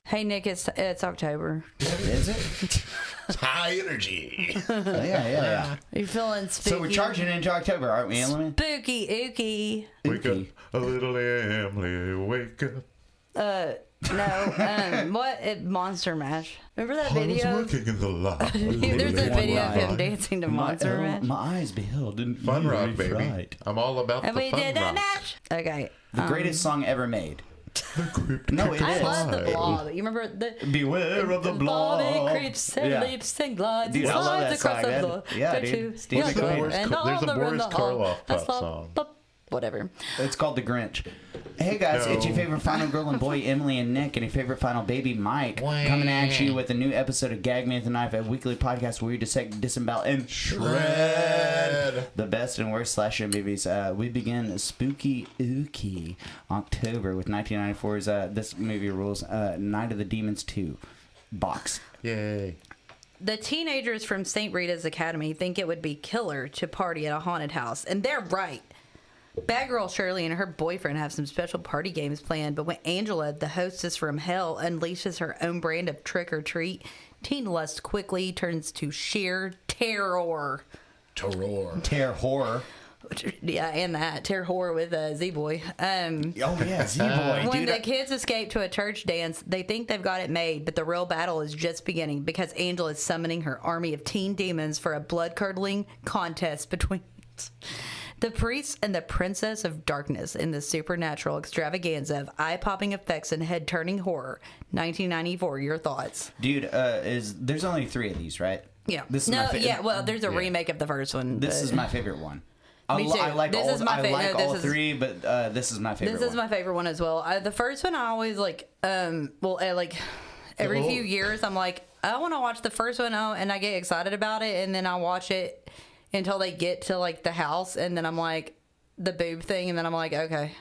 Hey Nick, it's October. Is it? It's high energy. Yeah. Are you feeling spooky? So we're charging into October, aren't we, Emily? Spooky, ooky. Wake up, a little Emily, wake up. No, what? Monster Mash. Remember that I was video? working in the lab. There's a video of him dancing to Monster Mash. My eyes beheld in Fun rock, baby. Fright. I'm all about And the we fun did a rock. match. Okay. The greatest song ever made. No, it I is. love the blob. You remember the Beware of the blob. It creeps and leaps and glides Dude, and I love slides that across song, the man. floor. Yeah, Don't dude. you? Steve Yeah, McQueen. and all There's a around Boris the hall. Karloff That's pop song. Whatever. It's called The Grinch. Hey guys, it's your No. favorite final girl and boy, Emily and Nick, and your favorite final baby, Mike, coming at you with a new episode of Gag Me with a Knife, a weekly podcast where we dissect, disembowel, and shred the best and worst slasher movies. We begin Spooky Ooky October with 1994's this movie rules Night of the Demons 2 box. Yay. The teenagers from St. Rita's Academy think it would be killer to party at a haunted house, and they're right. Bad girl Shirley and her boyfriend have some special party games planned, but when Angela, the hostess from hell, unleashes her own brand of trick-or-treat, teen lust quickly turns to sheer terror. Terror horror. Yeah, and that. Terror with Z-Boy. Oh yeah, Z-Boy. When Dude, the kids escape to a church dance, they think they've got it made, but the real battle is just beginning because Angela is summoning her army of teen demons for a blood-curdling contest between the priest and the princess of darkness in the supernatural extravaganza of eye-popping effects and head-turning horror. 1994, your thoughts? Dude, there's only 3 of these, right? Yeah. This is my well, there's a remake of the first one. This but- is my favorite one. Me too. I like This all, is my I like no, all this is- 3, but this is my favorite This is one. my favorite one as well. The first one I always like, like every few years I'm like, I want to watch the first one, and I get excited about it, and then I watch it until they get to like the house, and then I'm like, the boob thing, and then I'm like, okay.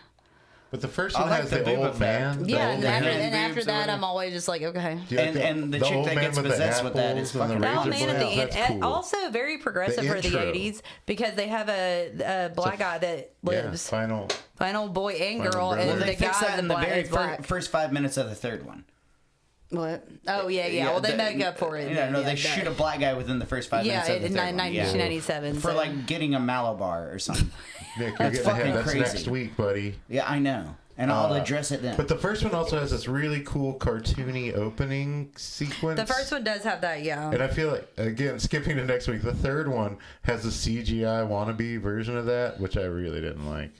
But the first I one like has the the boob old effect. man. the Yeah, old and man. after boobs or that, whatever. I'm always just like, okay. Do you like And the chick old that man gets with the possessed with that is apples and fucking the Oh razor man, at blades? the That's end, cool. also very progressive The for the intro. 80s because they have a black guy that lives, Final. final boy and Final girl, brother. and Well, the they fixed guy that in the black very is black. first 5 minutes of the third one. What? Oh yeah. Well, they make up for it. Yeah, no, they shoot a black guy within the first 5 minutes of the in third one. 1997. For like getting a Malabar or something. Nick, you're That's getting fucking ahead. That's crazy. next week, buddy. Yeah, I know. And I'll address it then. But the first one also has this really cool cartoony opening sequence. The first one does have that, yeah. And I feel like, again, skipping to next week, the third one has a CGI wannabe version of that, which I really didn't like.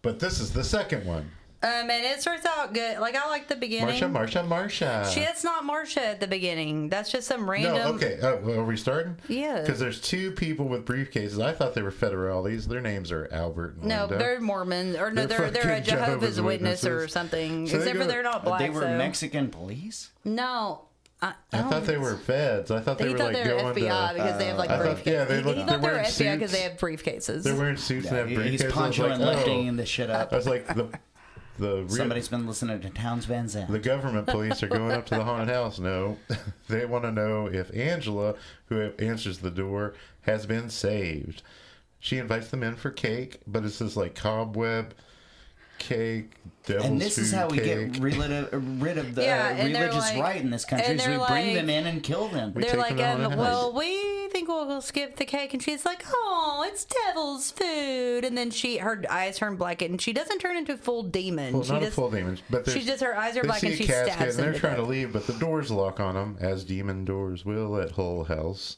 But this is the second one. And it starts out good. Like, I like the beginning. Marsha. It's not Marsha at the beginning. That's just some random. No, okay. Are we starting? Yeah. Because there's 2 people with briefcases. I thought they were federales. Their names are Albert and No, Linda. they're Mormons. Or no, they're a fucking Jehovah's Witness or Witnesses. something. So they Except for go- they're not black. they were so. Mexican police? No. I thought they were feds. I thought they were thought like they were going FBI to... because they have like I briefcases. thought- yeah, they look- he they're thought they were wearing FBI because suits. they have briefcases. They're wearing suits and have briefcases. He's I was poncho and lifting oh. the shit up. I was like, Somebody's been listening to Towns Van Zandt. the government police are going up to the haunted house. No, they want to know if Angela, who answers the door, has been saved. She invites them in for cake, but it's this like cobweb cake, devil's And this is food how we cake. get rid of the and they're religious like- right in this country. and Is we they're bring like- them in and kill them. We They're take like, them to the haunted well, house. we think we'll skip the cake, and she's like, oh, it's devil's food, and then her eyes turn black, and she doesn't turn into a full demon. Well, she not just, a full demon, but she just her eyes are they black, see and a she casket, stabs and they're them. trying to leave, but the doors lock on them, as demon doors will at Hull House.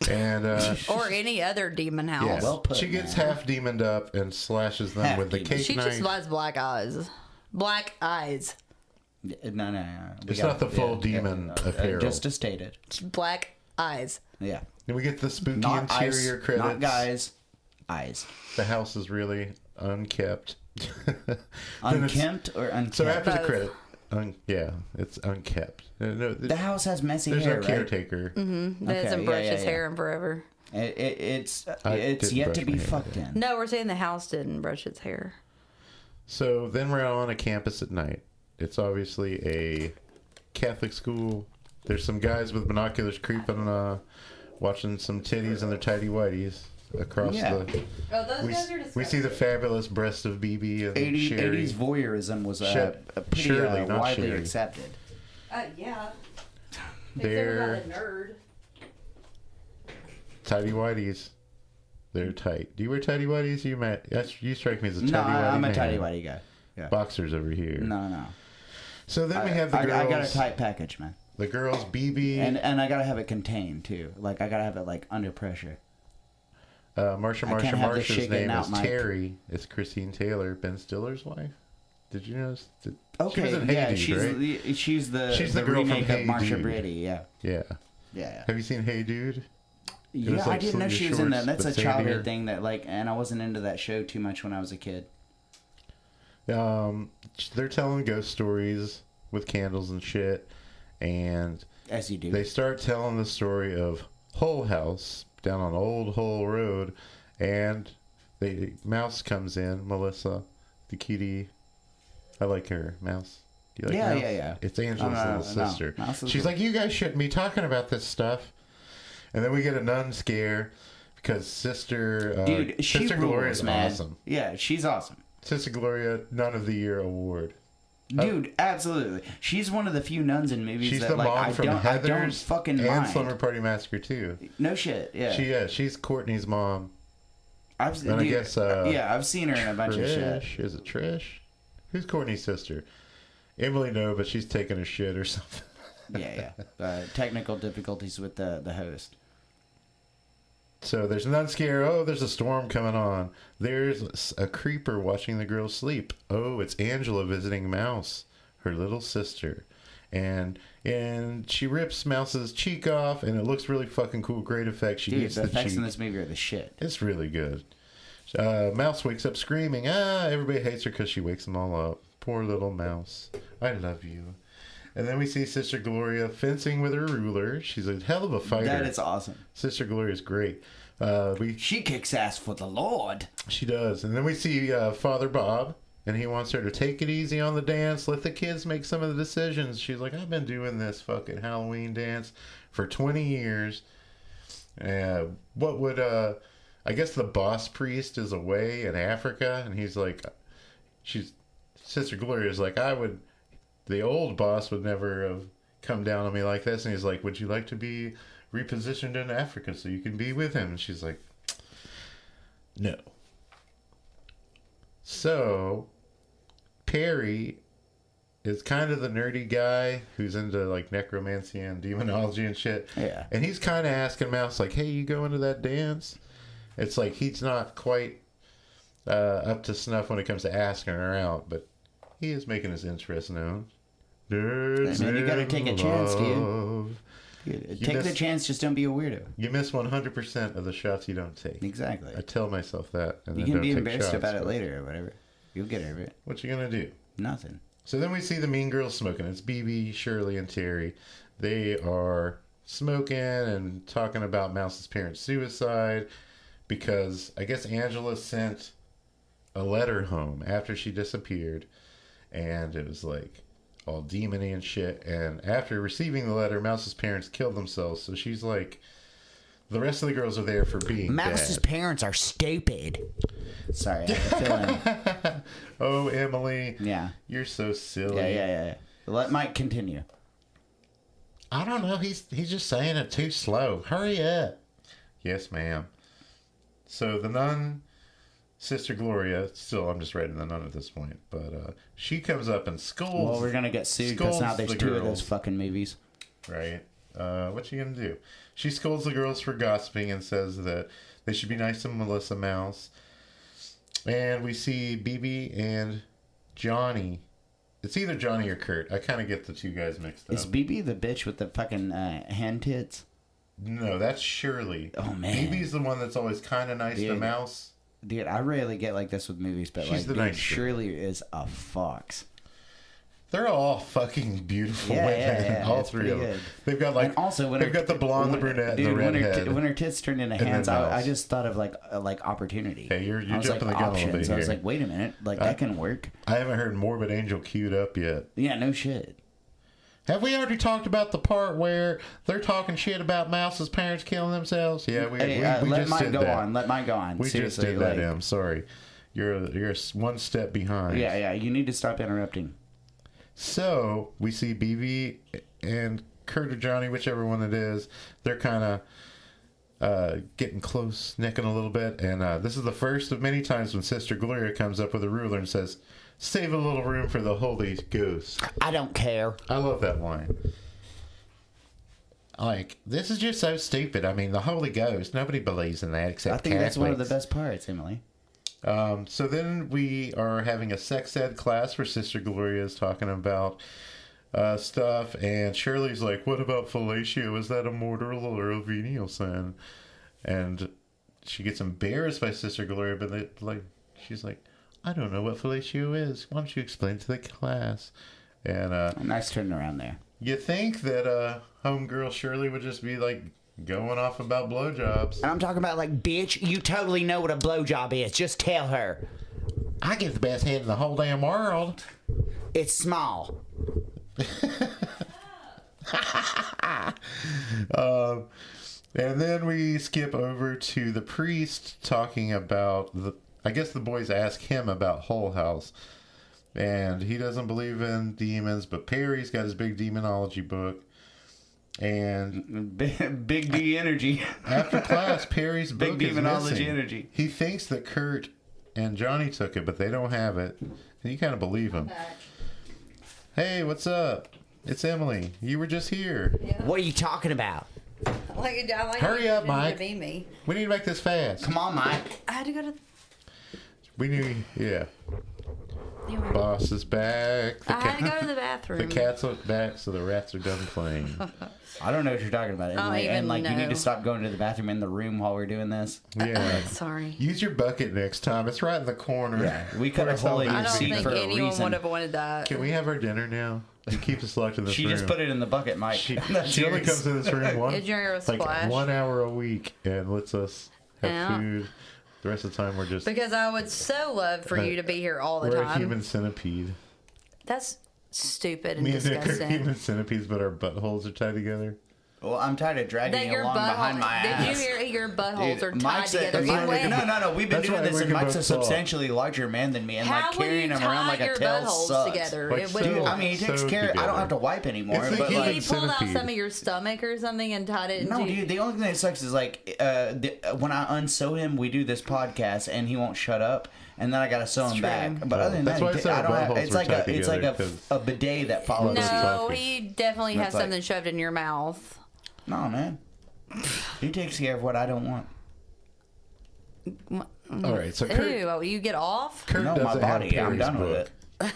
And or any other demon house. yeah, Well put, she gets man. half demoned up and slashes them Half with the demon. cake She knife. just has black eyes. Black eyes. No. It's not the full demon apparel. Just to state it. Black eyes. Yeah. And we get the spooky Not interior ice, credits. not guys. Eyes. The house is really unkept. Then Unkempt or unkept? So after the Both. credit, yeah, it's unkept. No, The house has messy there's hair, no right? caretaker. That hasn't brushed his hair in forever. It's I it's didn't yet brush to be my hair fucked today. in. No, we're saying the house didn't brush its hair. So then we're on a campus at night. It's obviously a Catholic school. There's some guys with binoculars creeping, watching some titties and their tidy whities across the. Oh, those guys are disgusting. We see the fabulous breast of BB and Sherry. 80s voyeurism was pretty Shirley, not widely Sherry. accepted. Yeah. They're a nerd. tidy whities. They're tight. Do you wear tidy whities? You strike me as a tidy whitey I'm a man. tidy whitey guy. Yeah. Boxers over here. No. So then we have the girls. I got a tight package, man. The girls, BB. And I gotta have it contained too. Like I gotta have it like under pressure. Marsha's name is Terry. It's Christine Taylor, Ben Stiller's wife. Did you notice? Okay, she was in Hey Dude, right? she's the girl from remake Hey of Marsha Dude. Brady. Yeah. Have you seen Hey Dude? Yeah, like I didn't know Sleeve she was in that. Shorts, That's but a childhood sandier. thing that like, and I wasn't into that show too much when I was a kid. They're telling ghost stories with candles and shit, and As you do. they start telling the story of Hull House down on Old Hull Road, and Mouse comes in, Melissa, the kitty. I like her, Mouse. Do you like Mouse? Yeah. It's Angela's little sister. She's like, you guys shouldn't be talking about this stuff. And then we get a nun scare because Sister Gloria is awesome. Yeah, she's awesome. Sister Gloria, Nun of the Year award. Dude, absolutely. She's one of the few nuns in movies She's that the like mom from I don't Heathers fucking and mind. Slumber Party Massacre too. No shit. Yeah. She's Courtney's mom. I guess I've seen her in a bunch of shit. Is it Trish? Who's Courtney's sister? Emily, no, but she's taking a shit or something. Yeah. Technical difficulties with the host. So there's a nun scare. Oh, there's a storm coming on. There's a creeper watching the girls sleep. Oh, it's Angela visiting Mouse, her little sister. And she rips Mouse's cheek off, and it looks really fucking cool. Great effect. She eats the the effects cheek. in this movie are the shit. It's really good. Mouse wakes up screaming. Everybody hates her because she wakes them all up. Poor little Mouse. I love you. And then we see Sister Gloria fencing with her ruler. She's a hell of a fighter. That is awesome. Sister Gloria's great. She kicks ass for the Lord. She does. And then we see Father Bob, and he wants her to take it easy on the dance. Let the kids make some of the decisions. She's like, I've been doing this fucking Halloween dance for 20 years. What would... I guess the boss priest is away in Africa, and he's like... Sister Gloria's like, the old boss would never have come down on me like this. And he's like, would you like to be repositioned in Africa so you can be with him? And she's like, no. So Perry is kind of the nerdy guy who's into like necromancy and demonology and shit. Yeah. And he's kind of asking Mouse like, hey, you going to that dance? It's like he's not quite up to snuff when it comes to asking her out, but he is making his interest known. Nerds, man, you gotta take a chance, dude. Take the chance, just don't be a weirdo. You miss 100% of the shots you don't take. Exactly. I tell myself that. And you then can be don't take embarrassed shots, about it but later or whatever. You'll get over it. What you gonna do? Nothing. So then we see the mean girls smoking. It's BB, Shirley, and Terry. They are smoking and talking about Mouse's parents' suicide because I guess Angela sent a letter home after she disappeared, and it was like all demony and shit. And after receiving the letter, Mouse's parents killed themselves. So she's like, the rest of the girls are there for being Mouse's bad. parents are stupid. Sorry, I had a feeling. Oh, Emily. Yeah. You're so silly. Yeah. Let Mike continue. I don't know. He's just saying it too slow. Hurry up. Yes, ma'am. So the nun, Sister Gloria, still I'm just writing the nun at this point, but she comes up and scolds. Well, we're gonna get sued because now there's two of those fucking movies. Right. What you gonna do? She scolds the girls for gossiping and says that they should be nice to Melissa Mouse. And we see BB and Johnny. It's either Johnny or Kurt. I kind of get the two guys mixed up. Is BB the bitch with the fucking hand tits? No, that's Shirley. Oh, man. BB's the one that's always kind of nice to Mouse. Dude, I rarely get like this with movies, but She's like, the dude, nice Shirley is a fox. They're all fucking beautiful Yeah, women. yeah, all it's three of pretty them. good. They've got like And also, when they've got the blonde, the brunette, and the redhead. When her tits turned into And hands, then I mouse. just thought of like opportunity. Hey, you're I was jumping like, the gun a little options. bit I was here. like, wait a minute, like that can work. I haven't heard Morbid Angel queued up yet. Yeah, no shit. Have we already talked about the part where they're talking shit about Mouse's parents killing themselves? Yeah, we Let just mine did go that. on. Let mine go on. We Seriously, just did that, like, Em. Sorry. You're one step behind. Yeah. You need to stop interrupting. So we see BB and Kurt or Johnny, whichever one it is. They're kind of getting close, necking a little bit. And this is the first of many times when Sister Gloria comes up with a ruler and says, "Save a little room for the Holy Ghost." I don't care. I love that line. Like, this is just so stupid. I mean, the Holy Ghost, nobody believes in that except I think that's one of the Catholics. best parts, Emily. So then we are having a sex ed class where Sister Gloria is talking about stuff, and Shirley's like, "What about fellatio? Is that a mortal or a venial sin?" And she gets embarrassed by Sister Gloria, but she's like, "I don't know what fellatio is. Why don't you explain it to the class?" And Nice turning around there. you think that homegirl Shirley would just be like going off about blowjobs. And I'm talking about like, bitch, you totally know what a blowjob is. Just tell her. I get the best head in the whole damn world. It's small. And then we skip over to the priest talking about I guess the boys ask him about Hull House. And he doesn't believe in demons, but Perry's got his big demonology book. And Big D energy. after class, Perry's book Big is demonology missing. energy. He thinks that Kurt and Johnny took it, but they don't have it. And you kind of believe him. Hey, what's up? It's Emily. You were just here. What are you talking about? Hurry up, Mike. To be me. We need to make this fast. Come on, Mike. I had to go to. We need, yeah. Boss is back. I had to go to the bathroom. The cats are back, so the rats are done playing. I don't know what you're talking about, Emily. even And like, you need know. to stop going to the bathroom in the room while we're doing this. Yeah. Sorry. Use your bucket next time. It's right in the corner. Yeah, we cut a Where's all hole in the your I don't seat think for a anyone reason. would have wanted that. Can we have our dinner now? You keep us locked in this She room. just put it in the bucket, Mike. She That's only yours. comes to this room Did you hear a splash? 1 hour a week and lets us have Yeah. food. The rest of the time we're just Because I would so love for you to be here all the we're a time. human centipede. That's stupid and Me and Nick are disgusting. human centipedes, but our buttholes are tied together. Well, I'm tired of dragging That you your along behind my butthole. ass. Did you hear your buttholes Dude, are tied Mike's a- together? that's why we can- No. We've been That's doing why this, we and can Mike's a both talk. substantially larger man than me, and How like will carrying you him around tie like a your tail buttholes sucks. together? Like It so- would. I mean, he takes So care. I together. don't have to wipe anymore. It's like But human like, He pulled out centipede. some of your stomach or something and tied it into. no, dude. The only thing that sucks is like when I unsew him, we do this podcast, and he won't shut up. And then I gotta sew him true. back. But other than That's that, why I said I don't our have. buttholes It's were like tied it's like together, 'cause a bidet that follows. No. us. No, talking. he definitely has That's like- something shoved in your mouth. No, man. He takes care of what I don't want. All right, so Kurt, Ew, you get off? Kurt No, my doesn't have body. I'm Perry's done book. with it.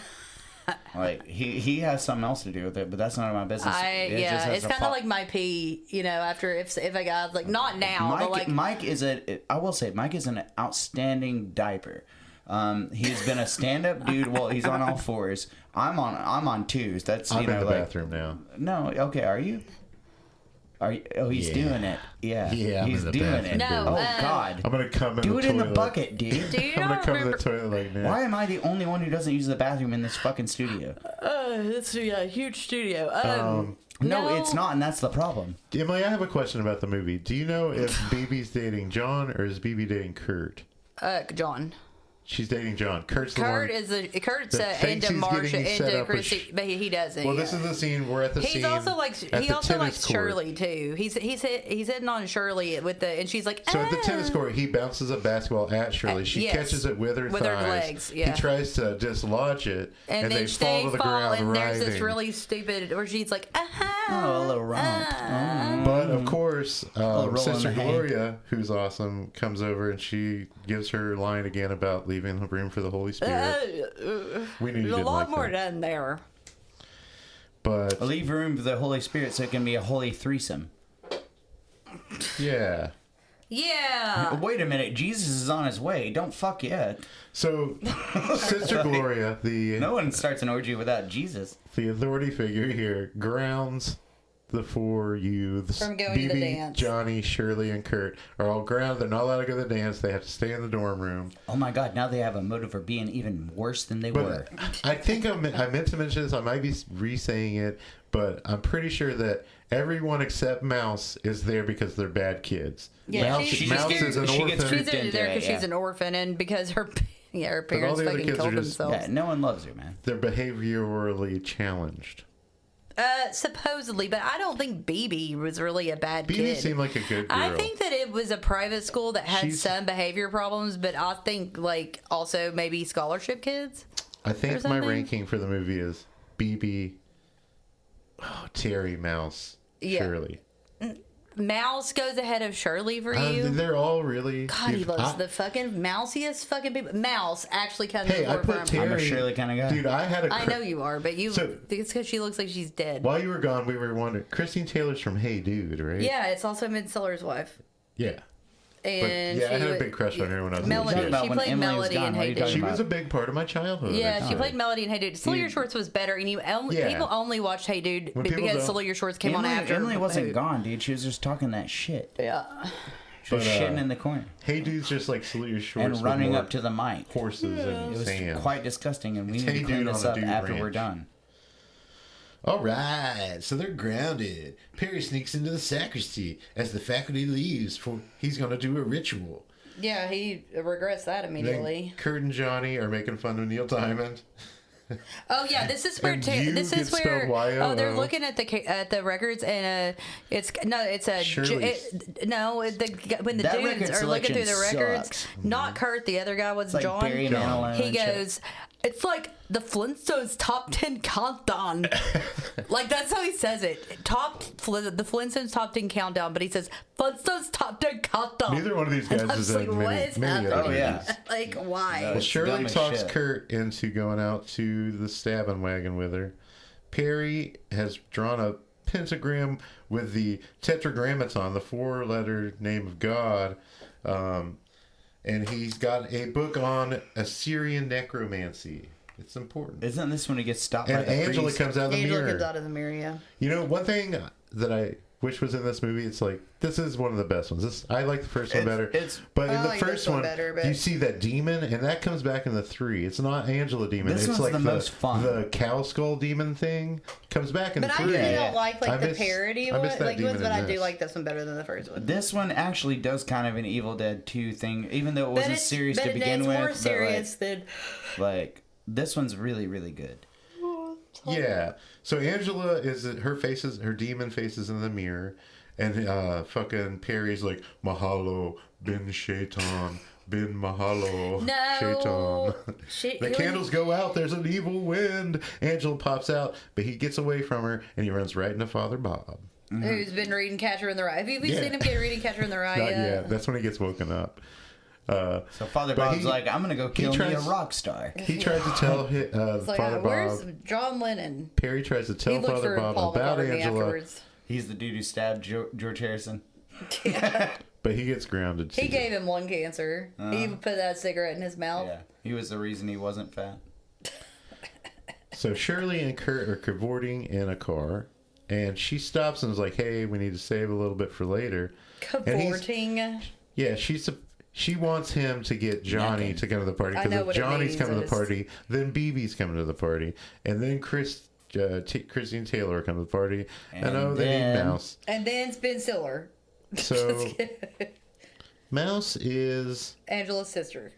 Like he has something else to do with it, but that's none of my business. It just has It's to kind fall- of like my pee, after if a guy's like, not now, but like, Mike is I will say Mike is an outstanding diaper. He's been a stand-up dude. Well, he's on all fours. I'm on twos. That's I'm in the like, bathroom now. No, okay. Are you? Oh, he's Yeah. doing it. Yeah, Yeah, I'm he's in the doing bathroom. it. No, oh God, I'm gonna come in do the it toilet. in the bucket, dude. do you I'm gonna not come in remember? the toilet like that. Why am I the only one who doesn't use the bathroom in this fucking studio? It's a huge studio. No, it's not, and that's the problem. Emily, I have a question about the movie. Do you know if BB's dating John or is BB dating Kurt? John. She's dating John. Kurt's the Kurt's that thinks into he's Marsha, getting set into up with Chrissy, but he doesn't. Well, this is the scene. We're at the scene. He's also like at he the also tennis likes court. Shirley too. He's hitting on Shirley and she's like, So at the tennis court, he bounces a basketball at Shirley. She yes. catches it with her With her thighs. legs, yeah. He tries to dislodge it, and then they fall to the ground and writhing. there's this really stupid where she's like, Oh, a little romp. But of course, roll in Sister the hay. Gloria, who's awesome, comes over and she gives her line again about leaving room for the Holy Spirit. We knew you there's a didn't lot like more that. done there. But Leave room for the Holy Spirit so it can be a holy threesome. yeah, Yeah. Wait a minute, Jesus is on his way. Don't fuck yet. So, Sister Gloria, No one starts an orgy without Jesus. the authority figure here, grounds the four youths. From going to the BB, dance. Johnny, Shirley, and Kurt are all grounded. They're not allowed to go to the dance. They have to stay in the dorm room. Oh my God! Now they have a motive for being even worse than they were. I think I meant to mention this. I might be re-saying it, but I'm pretty sure that everyone except Mouse is there because they're bad kids. Yeah, Mouse, she Mouse gets- is an she gets orphan. She's there because Yeah. she's an orphan and because her her all parents the other fucking kids are killed just- themselves. Yeah, no one loves her, man. They're behaviorally challenged. Supposedly, but I don't think BB was really a bad BB kid. seemed like a good girl. I think that it was a private school that had She's- some behavior problems, but I think like also maybe scholarship kids. I think my something. ranking for the movie is BB, Terry, Mouse, Yeah. Shirley. Mouse goes ahead of Shirley for you. They're all really. God, he dude, loves the fucking mousiest fucking people. Mouse actually comes Hey, I before put Firm. I'm a Terry. Shirley kind of guy. Dude, I had a. I know you are, but you. So- it's because she looks like she's dead. While you were gone, we were wondering. Christine Taylor's from Hey Dude, right? Yeah, it's also Midsummer's wife. Yeah. And yeah, I she had a wa- big crush on her when I was a Melody. little kid. About She when played Emily was Melody gone, in what are Hey you Dude. talking She about? was a big part of my childhood. Yeah, she actually. played Melody in Hey Dude. Sawyer Dude. Shorts was better, and Yeah. people only watched Hey Dude When people because don't- Sawyer Shorts came on after. Emily wasn't Hey- gone, dude. She was just talking that shit. Yeah. She was But, shitting in the corner Hey Dude's just like Salute Your Shorts and with running more up to the mic. horses and It was sand. quite disgusting, and we It's need Hey to clean Dude this on a up dude after we're ranch. done. All right, so they're grounded. Perry sneaks into the sacristy as the faculty leaves for he's going to do a ritual. Yeah, he regrets that Then immediately. Kurt and Johnny are making fun of Neil Diamond. Oh yeah, this is where And you this get is where spelled Y-O-O. oh they're looking at the records and it's a Shirley. when the That dudes record are looking through the selection records, sucks. not Kurt, the other guy was It's like John. Barry Manilow He and shit. goes, it's like the Flintstones top 10 countdown. Like that's how he says it. The Flintstones top 10 countdown, but he says Flintstones top 10 countdown. Neither one of these guys And I has was had like, what many, is many other happening? Oh, yeah. movies. Like why? No. Well, It's Shirley dumb as talks shit. Kurt into going out to the stabbing wagon with her. Perry has drawn a pentagram with the tetragrammaton, the four-letter name of God, and he's got a book on Assyrian necromancy. It's important. Isn't this when he gets stopped by And the Angela priest? comes out of the Angela mirror. comes out of the mirror, yeah. You know, one thing that I wish was in this movie, it's like, this is one of the best ones. I like the first one better. But in I the like first this one one, better, but- you see that demon, and that comes back in the 3. It's not Angela demon. This it's one's like the most fun. The cow skull demon thing comes back in But I 3. really Yeah. don't like I the miss- parody I one. miss that Like demon but in I do this. like this one better than the first one. This one actually does kind of an Evil Dead 2 thing, even though it wasn't serious to but begin it's with. more but, serious than like this one's really, really good. Yeah. So Angela her demon face is in the mirror, and fucking Perry's like, Mahalo, bin Shaitan, bin Mahalo, No. Shaitan. The candles go out, there's an evil wind. Angela pops out, but he gets away from her, and he runs right into Father Bob. who's been reading Catcher in the Rye. Have you Yeah. seen him get reading Catcher in the Rye Not yet? yet. That's when he gets woken up. So Father But Bob's he- like, I'm gonna go kill me a tries- rock star. He tries to tell It's like, Father where's Bob. John Lennon? Perry tries to He tell looked Father for Bob Paul about McCartney Angela, afterwards. He's the dude who stabbed George Harrison. but he gets grounded. He too. gave him lung cancer. He put that cigarette in his mouth. Yeah, he was the reason he wasn't fat. So Shirley and Kurt are cavorting in a car, and she stops and is like, "Hey, we need to save a little bit for later." And he's- Cavorting. Yeah, she wants him to get Johnny Nothing. to come to the party I know because if what it Johnny's means, coming I to the just- party, then BB's coming to the party, and then Christine Taylor come to the party, and And they need then- Mouse. And then Ben Stiller. So Mouse is Angela's sister.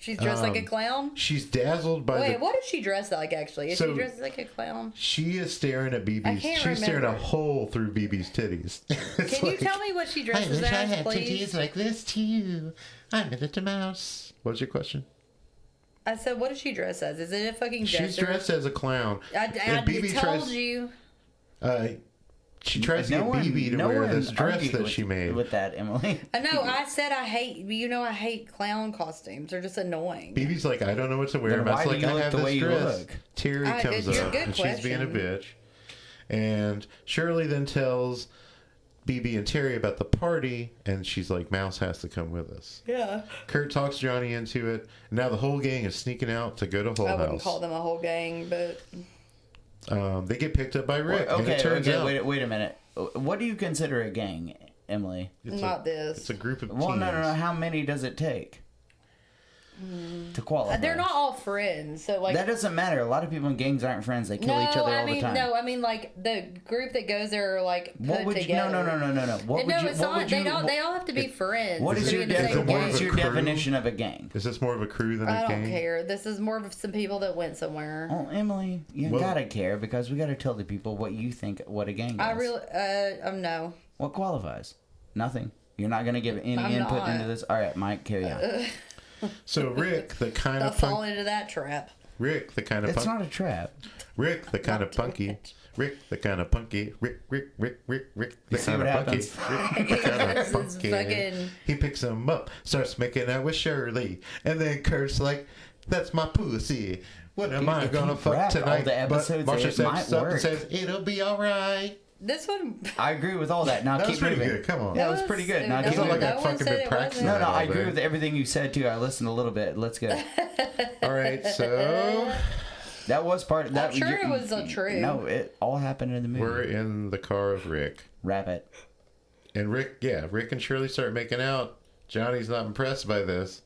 She's dressed like a clown. she's dazzled by Wait, the. what is she dressed like actually? Is So- she dressed like a clown? She is staring at BB's. can't She's staring a remember. hole through BB's titties. It's Can you like, tell me what she I dresses wish I as, had please? titties like this too. I'm a little mouse. What's your question? I said, what does she dress as? Is it a fucking She's jester? dressed as a clown. I And BB told tries- you. She tries to get BB to wear this dress that she made. with that, Emily. I know. I said I hate. I hate clown costumes. They're just annoying. BB's like, I don't know what to wear. Then And I was why like, do you I look have the way this you dress. look? Terry comes it's a up, good and she's being a question. bitch. And Shirley then tells BB and Terry about the party, and she's like, Mouse has to come with us. Yeah. Kurt talks Johnny into it. Now the whole gang is sneaking out to go to Hull I wouldn't House. call them a whole gang, but They get picked up by Rick. Okay, and it turns out wait a minute. What do you consider a gang, Emily? not this. it's a group of Well, teens. no. How many does it take to qualify? They're not all friends, so like That doesn't matter. A lot of people in gangs aren't friends. They kill each other all the time. No, I mean like the group that goes there are like put What would you, together. no. What would you? It's what not. would you? They all have to be friends. What to is be your in the same more gang. of a crew? definition of a gang? Is this more of a crew than a I gang? don't care. This is more of some people that went somewhere. Oh, Emily, you Well- gotta care because we gotta tell the people what you think what a gang is. I really, no. What qualifies? Nothing. You're not gonna give any I'm input not. into this. All right, Mike, carry on. So Rick, the kind I'll of fall into that trap. Rick, the kind of It's not a trap. Rick, the kind of punky. Rick, the kind of punky. Rick, the see kind what of punky. happens? Rick, the kind of This is punky. fucking- He picks him up, starts making out with Shirley, and then Kurt's like, "That's my pussy. What am I if gonna you fuck rap all tonight?" the episodes, but Marsha it steps might up work. and says, "It'll be all right." This one. I agree with all that. Now That keep was pretty moving. good. Come on. That was pretty good. Now It's keep not like moving. I've No one fucking said been it practicing wasn't. No, that I all agree day. with everything you said too. I listened a little bit. Let's go. All right, so That was part of that. I'm sure it was true. No, it all happened in the movie. we're in the car of Rick. Wrap it. And Rick and Shirley start making out. Johnny's not impressed by this.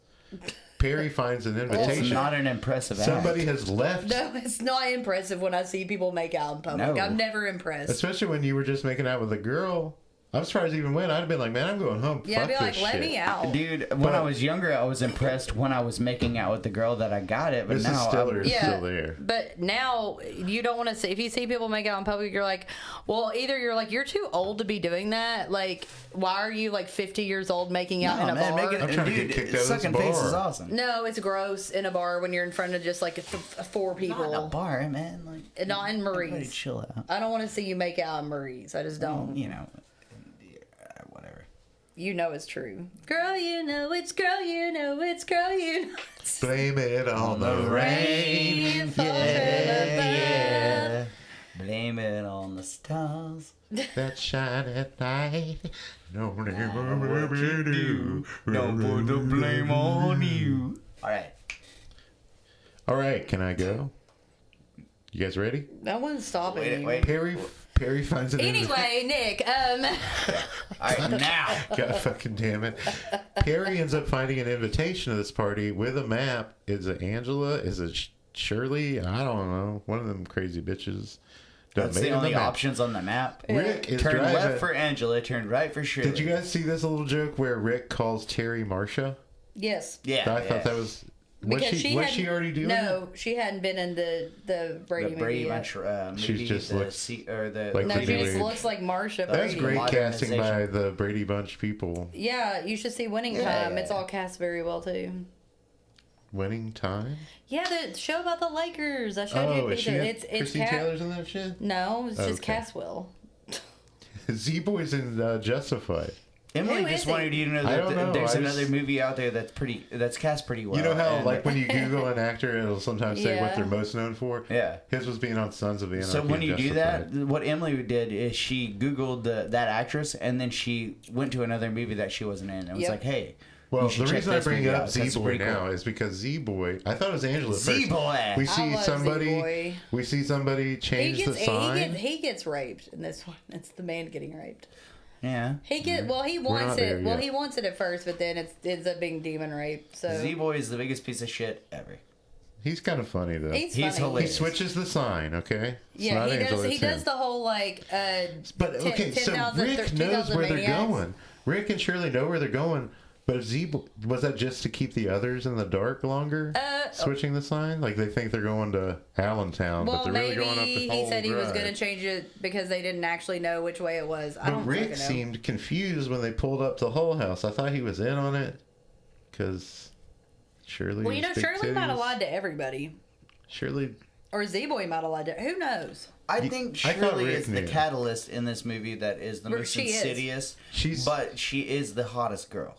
Perry finds an It's invitation. not an impressive act. Somebody has left. No, it's not impressive when I see people make out in public. No. I'm never impressed. Especially when you were just making out with a girl. I'm surprised it even went. I'd have been like, man, I'm going home. Yeah, I'd Fuck be like, this let shit. me out. Dude, when But- I was younger, I was impressed when I was making out with the girl that I got it, but Mrs. now Stiller is Yeah, still there. but now you don't want to see. If you see people make out in public, you're like, well, either you're like, you're too old to be doing that. Like, why are you like 50 years old making out in a bar? I'm trying to get kicked out of this sucking face is bar. awesome. No, it's gross in a bar when you're in front of just like four people. Not in a bar, man. Like, Not in everybody Marie's. chill out. I don't want to see you make out in Marie's. I just don't. You know, whatever. You know it's true. Girl, you know it's girl, you know it's girl, you know it's Blame it on the rain. falls from above. Blame it on the stars. That shine at night. No, never do. Don't put the blame on you. All right. All right, can I go? You guys ready? That one's stopping you. Wait. Perry finds an Anyway, Nick, All right, now. God fucking damn it. Perry ends up finding an invitation to this party with a map. Is it Angela? Is it Shirley? I don't know. One of them crazy bitches. That's the only options on the map. Rick is Turn driving. left for Angela, turn right for Shirley. Did you guys see this little joke where Rick calls Terry Marsha? yes. Yeah. I thought that was... Was she hadn't- already doing No, she hadn't been in the Brady the movie Brady yet. Bunch movie. She's just the looks or the like No, the she new just age. looks like Marsha That was Brady. great casting by Modernization. the Brady Bunch people. Yeah, you should see Winning Yeah. Time. It's all cast very well too. Winning Time? Yeah, the show about the Lakers. I showed Oh, you. is she It's Chrissy Taylor's in that shit? No, it's just Okay. Caswell. Z-Boy's in Justified. Emily Who just is he? wanted you to know I that don't know, there's I another just- movie out there that's cast pretty well. You know how, and- like, when you Google an actor, it'll sometimes say what Yeah. they're most known for? Yeah. His was being on Sons of Anarchy. So when and you do that, Justified. what Emily did is she Googled that actress, and then she went to another movie that she wasn't in, and was Yep. like, "Hey, Well, you should the check reason I this bring movie up out. That's Z-Boy pretty now cool." is because Z-Boy, I thought it was Angela at first. Z-Boy. We I see love somebody, Z-Boy. we see somebody change the sign. He gets raped in this one. It's the man getting raped. Yeah. He wants not there it. Well, yet. he wants it at first, but then it ends up being demon rape. So Z-Boy is the biggest piece of shit ever. He's kind of funny, though. he's He's funny. He hilarious. switches the sign, okay? It's Yeah, not he Angela, does. He it's him. does the whole like. But okay, so 10,000 Rick knows where they're 2,000 going. Rick and Shirley know where they're going. But if was that just to keep the others in the dark longer? Switching the sign, like they think they're going to Allentown, but Well, they're really maybe going up the he whole said he was drive. going to change it because they didn't actually know which way it was. I But don't Rick fucking know. seemed confused when they pulled up to Hull House. I thought he was in on it because Shirley. Well, you know, was big Shirley might have titties. lied to everybody, Shirley. or Z-Boy might have lied to. Who knows? I think I thought Shirley Rick is the knew. catalyst in this movie that is the most She is. insidious. She's- but she is the hottest girl.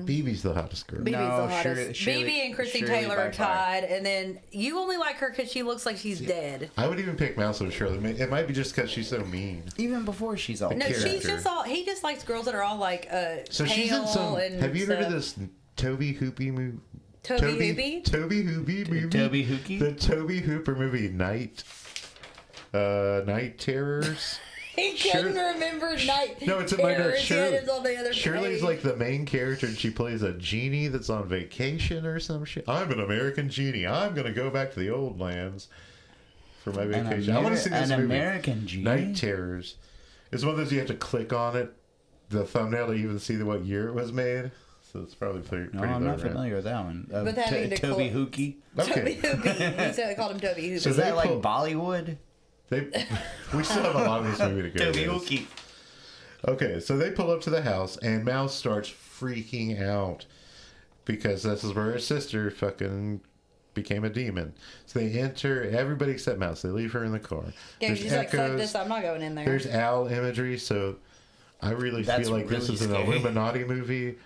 BB's the hottest girl. BB's No, the hottest. Shirley- BB and Chrissy Shirley Taylor by are far. tied, and then you only like her because she looks like she's dead. I would even pick Mouse over Shirley. It might be just because she's so mean. Even before she's all No, pure. she's just all. He just likes girls that are all like So pale she's in some. and Have you heard of stuff. this Toby Hoopy movie? Toby Hoopy? Toby Hoopy movie. Toby Hookie? The Toby Hooper movie, Night Terrors. He Shir- couldn't remember night. No, it's in my notes. Terrors. He had his on the other Shirley's page. like the main character, and she plays a genie that's on vacation or some shit. I'm an American genie. I'm gonna go back to the old lands for my vacation. I want to see this an movie. American genie. Night Terrors. It's one of those you have to click on it, the thumbnail, to even see what year it was made. So it's probably pretty. No, pretty I'm not low rent. familiar with that one. With having to Toby cl- Hookie. Toby Okay. Hoopy. He said they called him Toby Hoopy. So Is they that like pull- Bollywood? We still have a lot of this movie to go. Toby guys. Hookie. Okay, so they pull up to the house, and Mouse starts freaking out because this is where her sister fucking became a demon. So they enter, everybody except Mouse. They leave her in the car. Yeah, There's she's like, fuck this, I'm not going in there. There's owl imagery, so I really That's feel like this really is an scary. Illuminati movie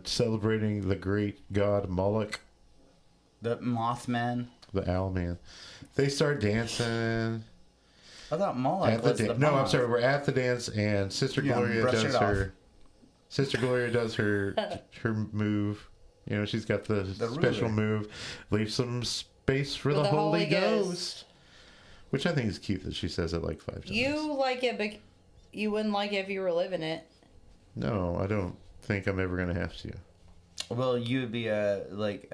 celebrating the great god Moloch, The Mothman. the owl man. They start dancing. I thought Moloch At the was the no, I'm moth. sorry. We're at the dance, and Sister Yeah, Gloria brush does it her. Sister Gloria does her move. You know, she's got the special ruler. move. Leave some space for For the the Holy Holy Ghost. Ghost. Which I think is cute that she says it like 5 times. You like it, but you wouldn't like it if you were living it. No, I don't think I'm ever gonna have to. Well, you would be live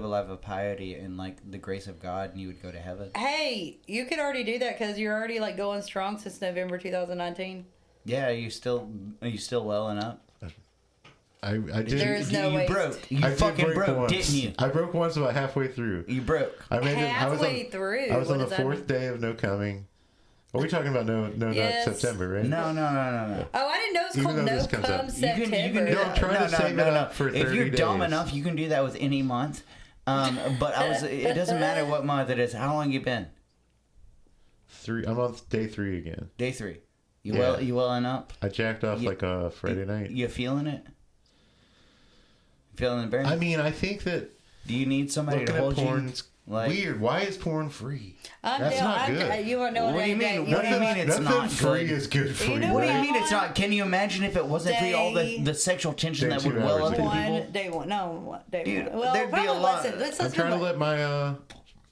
a life of piety and like the grace of God, and you would go to heaven. Hey, you could already do that because you're already like going strong since November 2019. Yeah, are you still welling up? I did. There is no you way. broke. You I did fucking break broke, once. didn't you? I broke once about halfway through. You broke. I made it. Halfway through. I was on What the does that 4th day of no coming. Are we talking about no, Yes. not September, right? No. Oh, I didn't know it's Even called though No this comes Come out. You September. can do No, I'm that. trying to save it up for 30 If you're dumb days. enough, you can do that with any month. But it doesn't matter what month it is. How long you been? 3. I'm on day 3 again. Day 3. You Yeah. you welling up? I jacked off like a Friday night. You feeling it? Feeling the burn? I mean, I think that Do you need somebody looking to at hold porn's you? Like, weird. Why is porn free? That's not good. You want to know What do you mean? What do you mean it's Nothing not free good? is good for You you. know What do you Day mean it's not? Can you imagine if it wasn't for all the sexual tension Day that would 2 well hours up in ago. people? Day one. No, what, day Dude, one. Well, there'd be a probably lot- less than, let's I'm trying to let, let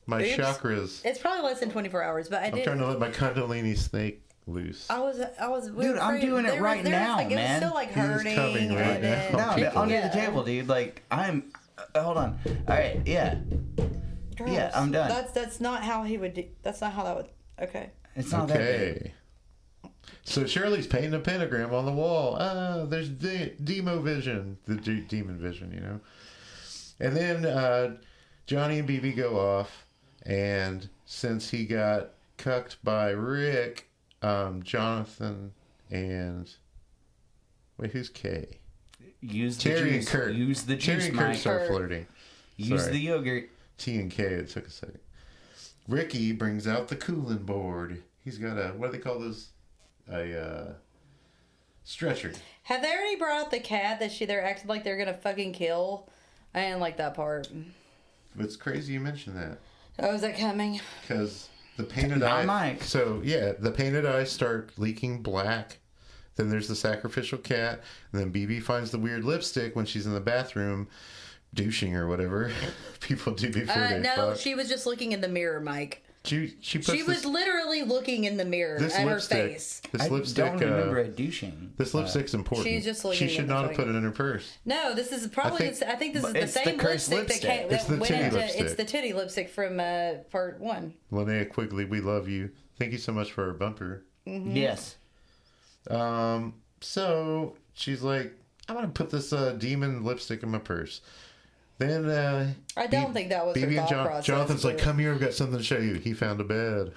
my Oops. chakras. it's probably less than 24 hours, but I I'm did. trying to let my Kundalini snake loose. I was. we Dude, were I'm pretty- doing it there was- right there was, now, like, It man. was still like He's hurting. coming right and then- now. No, Yeah. under the table, dude. Like, I'm. Hold on. All right, yeah. Girls, Yeah, I'm done. That's not how he would do. That's not how that would. Okay. It's not that big. Okay. So Shirley's painting a pentagram on the wall. There's demo vision, the demon vision, you know. And then Johnny and BB go off, and since he got cucked by Rick, Jonathan and wait, who's Kay? Use the Terry juice. and Kurt. Use the Terry juice, and Kurt Mike. start flirting. Use Sorry. the yogurt. T and K. It took a second. Ricky brings out the cooling board. He's got a what do they call those? A stretcher. Have they already brought out the cat that they're acting like they're gonna fucking kill? I didn't like that part. It's crazy you mentioned that Oh, is that coming? because the painted Not eye. Mike. So yeah, the painted eyes start leaking black. Then there's the sacrificial cat, and then BB finds the weird lipstick when she's in the bathroom, douching or whatever people do before they No, fuck. she was just looking in the mirror, Mike. She puts She was this, literally looking in the mirror this at her lipstick. face. This I lipstick. don't remember it douching. This lipstick's important. She's just looking She in should the not have put fucking- it in her purse. No, this is probably. I think this but is the it's the same cursed lipstick that lipstick. It's the went titty into. lipstick. It's the titty lipstick from part 1. Linnea Quigley, we love you. Thank you so much for our bumper. Mm-hmm. Yes. So she's like, I'm gonna put this demon lipstick in my purse. Then I don't think that was her BB and thought process. Jonathan's like, but- come here, I've got something to show you. He found a bed.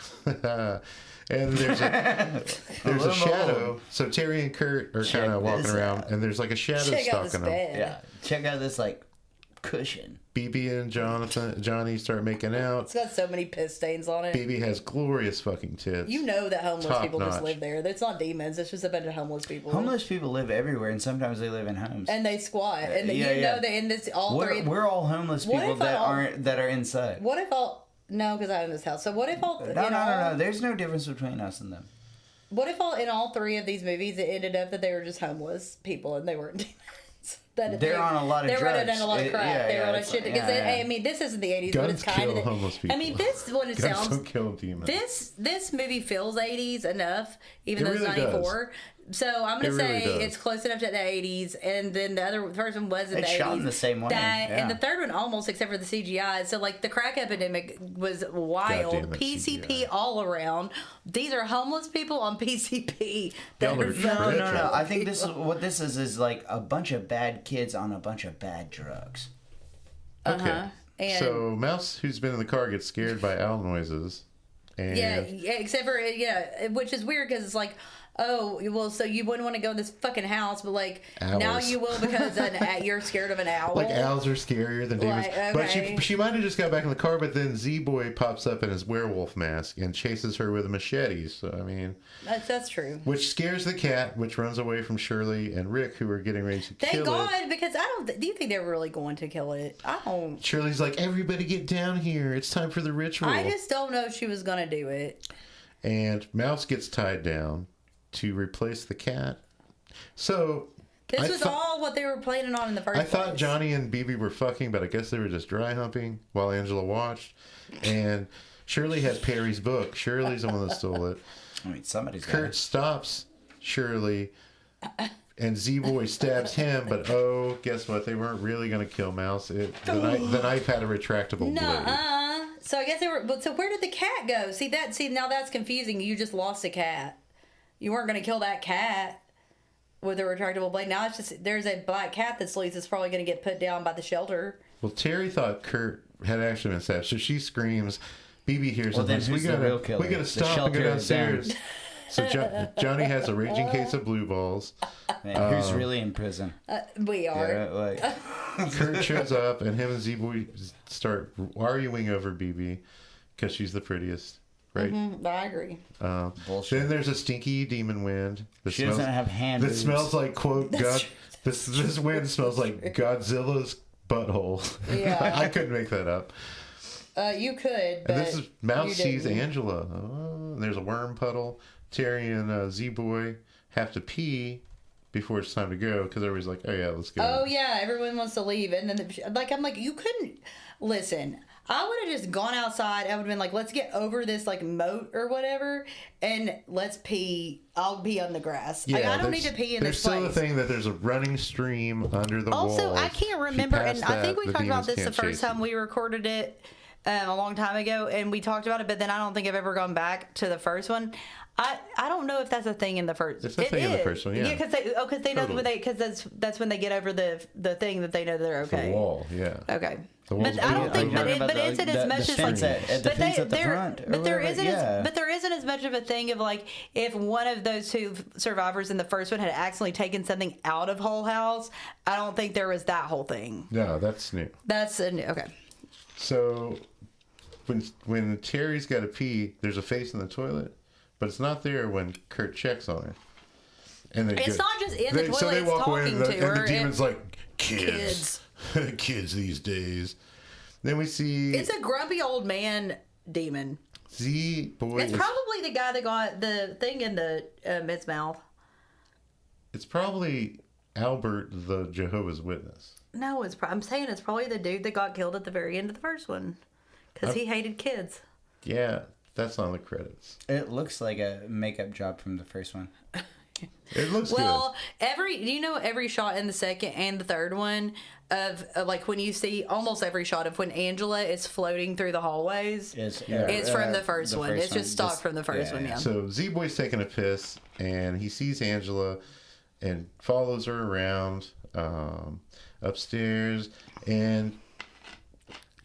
And there's a shadow. So Terry and Kurt are Check kind of walking this around, out. and there's like a shadow Check out this stalking them. bed. Yeah. Check out this like cushion. BB and Johnny start making out. It's got so many piss stains on it. BB has glorious fucking tits. You know that homeless Top people just notch. live there. It's not demons. It's just a bunch of homeless people. Homeless people live everywhere, and sometimes they live in homes. And they squat. And Yeah, you yeah. know that in this all three. We're all homeless What people if that all- are inside. What if all? No, because I own this house. So what if all? No. There's no difference between us and them. What if all in all three of these movies it ended up that they were just homeless people and they weren't demons? They're on a lot of They're running drugs. down a lot of crap. They're on a it's shit. like- Because yeah. I mean, this isn't the 80s, but Guns it's kind kill of. homeless people. I mean, this one it Guns sounds. don't kill demons. This movie feels 80s enough, even though It it's really 94. So I'm gonna It really say does. it's close enough to the 80s, and then the first one was in It's the 80s. shot in the same way, And yeah. the third one almost, except for the CGI. So like the crack epidemic was wild. Goddamn it, PCP CGI. all around. These are homeless people on PCP. Y'all are voting tripping. No. for I think people. what this is like a bunch of bad kids on a bunch of bad drugs. Okay. And- So Mouse, who's been in the car, gets scared by owl noises. And Yeah, except for which is weird because it's like, oh, well, so you wouldn't want to go in this fucking house, but like now Owls. you will because you're scared of an owl. like owls are scarier than demons. Like, But okay. she might have just got back in the car, but then Z-Boy pops up in his werewolf mask and chases her with a machete. So, I mean, That's true. which scares the cat, which runs away from Shirley and Rick, who are getting ready to Thank kill God, it. because I don't. Do you think they were really going to kill it? I don't. Shirley's like, everybody get down here. It's time for the ritual. I just don't know if she was gonna do it. And Mouse gets tied down to replace the cat. So This I was thought- all what they were planning on in the first I place. thought Johnny and BB were fucking, but I guess they were just dry humping while Angela watched. And Shirley had Perry's book. Shirley's the one that stole it. I mean, somebody's got Kurt it. stops Shirley, and Z-Boy stabs him. But oh, guess what? They weren't really going to kill Mouse. The knife had a retractable blade. Nuh-uh. So I guess they were. But so where did the cat go? See now that's confusing. You just lost a cat. You weren't going to kill that cat with a retractable blade. Now it's just there's a black cat that's loose. That's probably going to get put down by the shelter. Well, Terry thought Kurt had actually been stabbed, so she screams. BB hears Well, and then thinks, who's the real killer? we gotta The stop and go shelter is down. downstairs. So Johnny has a raging case of blue balls. Man, who's really in prison? We are. Yeah, like, Kurt shows up, and him and Z-Boy start arguing over BB because she's the prettiest, right? I agree. bullshit. Then there's a stinky demon wind. That She doesn't have hand That boobs. smells like quote God. This wind smells like Godzilla's butthole. Yeah. I couldn't make that up. You could, but And this is Mouse you sees didn't. Angela. Oh, and there's a worm puddle. Terry and Z-Boy have to pee before it's time to go because everybody's like, "Oh yeah, let's go." Oh yeah, everyone wants to leave, and then I'm like, you couldn't listen. I would have just gone outside. I would have been like, let's get over this like moat or whatever, and let's pee. I'll pee on the grass. Like, I don't need to pee in there's this still place. the thing that there's a running stream under the Also, walls. I can't If you remember, pass and I think that, we the talked about demons this the can't first chase time you. we recorded it a long time ago, and we talked about it. But then I don't think I've ever gone back to the first one. I don't know if that's a thing in the first. It's a thing in the first one, yeah. because they know Totally. when because that's when they get over the thing that they know they're okay. The wall, yeah. Okay. The walls But I don't being- think, Are you but talking it about isn't the as much as fence like, at the but fence at the there, front, or but there whatever, isn't, yeah. but there isn't as much of a thing of like if one of those two survivors in the first one had accidentally taken something out of Whole House. I don't think there was that whole thing. No, that's new. That's okay. So when Terry's got to pee, there's a face in the toilet, but it's not there when Kurt checks on her. And they It's go- not just in the so toilet, they it's walk away, and talking to and her, the demon's and- like, kids, kids these days. Then we see It's a grumpy old man demon. Z-Boy. It's probably the guy that got the thing in the its mouth. It's probably Albert, the Jehovah's Witness. No, I'm saying it's probably the dude that got killed at the very end of the first one because he hated kids. Yeah, that's on the credits. It looks like a makeup job from the first one. It looks Well, every shot in the second and the third one of like when you see almost every shot of when Angela is floating through the hallways, it's from the first one. It's just stock from the first one. Yeah. good. So Z-Boy's taking a piss, and he sees Angela and follows her around upstairs, and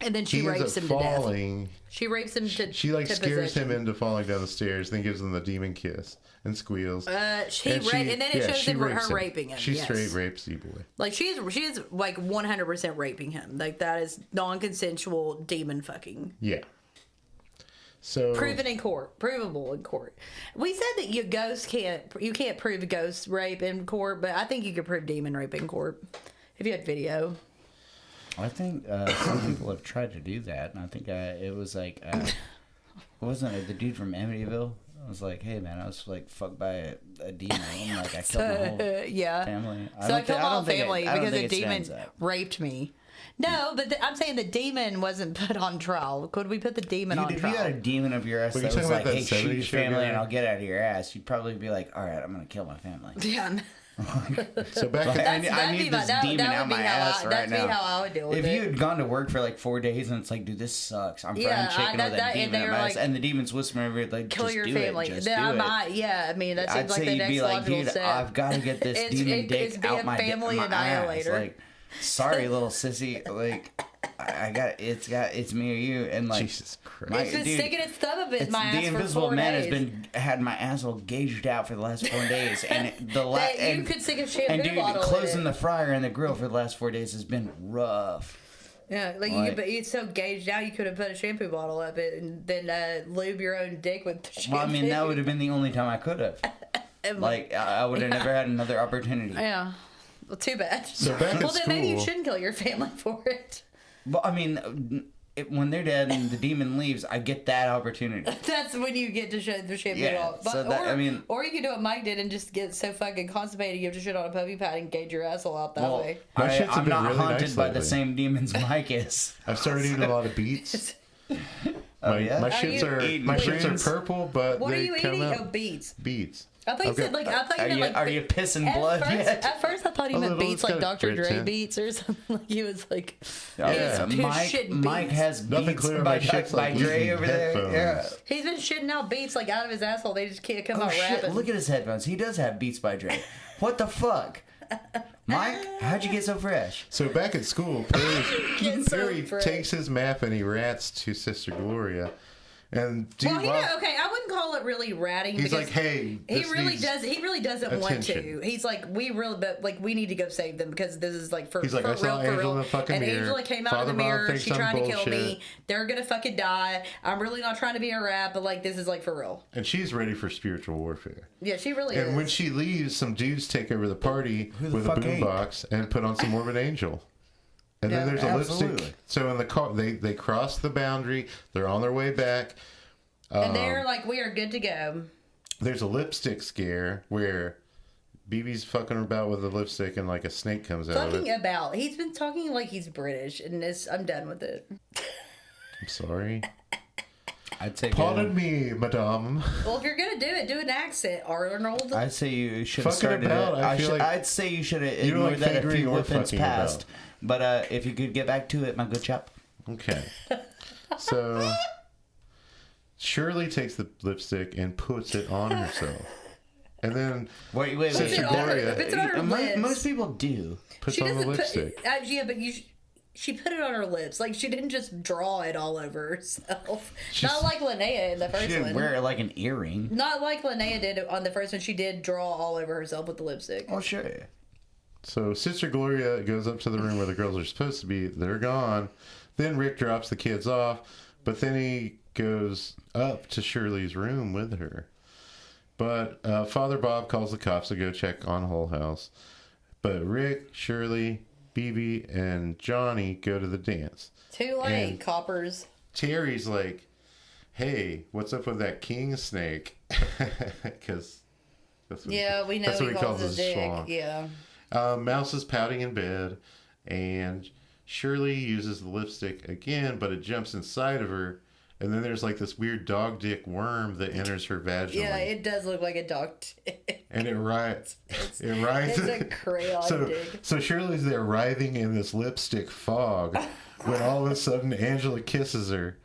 And then she he ends rapes up him to death. falling. She rapes him to She like to scares possession. him into falling down the stairs, then gives him the demon kiss and squeals. And then she- it shows she him rapes her raping him. She yes. straight rapes E-Boy. Like she is like 100% raping him. Like that is non-consensual demon fucking. Yeah. So Proven in court, provable in court. We said that you can't prove ghost rape in court, but I think you could prove demon rape in court if you had video. I think some people have tried to do that, and I think it was like, wasn't it the dude from Amityville? I was like, hey man, I was like fucked by a demon. I'm like, I killed my whole Yeah. family. So I killed my whole family because a a demon raped me. No, but I'm saying the demon wasn't put on trial. Could we put the demon on Dude, if trial? you had a demon of your ass Wait, that you was talking like, about hey, that shoot 70s your show family guy? and I'll get out of your ass, you'd probably be like, all right, I'm going to kill my family. Yeah. so back Like, in, I need this demon out my ass right That'd now. be how I would deal with If it. you had gone to work for like 4 days and it's like, dude, this sucks. I'm Yeah, frying chicken with a and demon they in were my ass. like, And the demon's whispering over it, like, kill just your do family. it. Just Then do I it. might, yeah. I mean, that I'd seems like say the you'd next be like, logical dude, step. I've got to get this demon it's dick be out a my family my annihilator. ass. Like, sorry, little sissy. Like, I got it's me or you. And like, Jesus Christ. It's been sticking its thumb up in my the ass for invisible 4 man days. had my asshole gauged out for the last 4 days, and You could stick a shampoo and dude, bottle in closing it. the fryer and the grill for the last 4 days has been rough. Yeah, like you could, but it's so gauged out, you could have put a shampoo bottle up it and then lube your own dick with the shampoo. Well, I mean, that would have been the only time I could have. Like, I would have never had another opportunity. Yeah. Well, too bad. So back at well, then maybe you school- shouldn't kill your family for it. Well, I mean, when they're dead and the demon leaves, I get that opportunity. That's when you get to shit the shampoo Yeah, off. But, so that- or, I mean- or you could do what Mike did and just get so fucking constipated you have to shit on a puppy pad and gauge your asshole out that Well, way. My shits have I'm been not really haunted nice by the lately. same demons Mike is. I've started eating a lot of beets. Oh, yeah? My Are shits you are eating my shits beans? are purple, but What are they you come eating? out Oh, beets. beets. I thought you said like I thought you meant like Are you pissing blood yet? At first, I thought he A meant little, beats it's like got a Dr. grit Dre to it. beats or something. Like he was like, Yeah. he's Mike shitting Mike beats. has Nothing beats clear by, my shit's by like Dre losing over there. headphones. Yeah. He's been shitting out beats like out of his asshole. They just can't come Oh out shit! rapping. Look at his headphones. He does have Beats by Dre. What the fuck, Mike? How'd you get so fresh? So back at school, Get so Perry fresh. takes his map and he rats to Sister Gloria. And Well, dude, okay, I wouldn't call it really ratting. he's because like, hey, he this really needs- does. He really doesn't want to. attention. He's like, we need to go save them because this is like for He's like, for I saw real, for Angela real. in the fucking and mirror. Angela came out Father of the Bob mirror. thinks She's I'm trying to kill bullshit. me. They're gonna fucking die. I'm really not trying to be a rat, but like this is like for real. And she's ready for spiritual warfare. Yeah, she really And is. when she leaves, some dudes take over the party Who the with a fuck ain't? boombox and put on some Morbid Angel. And Yeah, then there's a absolutely. lipstick. So in the car, they cross the boundary. They're on their way back. and they're like, we are good to go. There's a lipstick scare where BB's fucking about with the lipstick and like a snake comes out of Talking it. about, he's been talking like he's British, and this, I'm done with it. I'm sorry. I'd say Pardon me, madame. Well, if you're gonna do it, do an accent, Arnold. I'd say you should have Fucking started about, it. I feel like I'd say you should have you don't ignored like that a fingering few or whippings fucking past. about. But if you could get back to it, my good chap. Okay. So Shirley takes the lipstick and puts it on herself. And then Wait. Puts Sister it on her- Gloria puts it on her lips. Most people do. puts She on the doesn't lipstick. put. Yeah, but she put it on her lips. Like she didn't just draw it all over herself. Not like Linnea in the She first didn't one. wear it like an earring. Not like Linnea did on the first one. She did draw all over herself with the lipstick. Oh sure. So Sister Gloria goes up to the room where the girls are supposed to be. They're gone. Then Rick drops the kids off, but then he goes up to Shirley's room with her. But Father Bob calls the cops to go check on Hull House. But Rick, Shirley, BB, and Johnny go to the dance. Too late, And- coppers. Terry's like, hey, what's up with that king snake? Because that's what Yeah, we know that's he what calls his dick. schlong. Yeah. Mouse is pouting in bed, and Shirley uses the lipstick again, but it jumps inside of her, and then there's like this weird dog dick worm that enters her vaginally. Yeah, it does look like a dog dick. and it writhes. It writhes. It's a crayon dick. So Shirley's there writhing in this lipstick fog when all of a sudden Angela kisses her.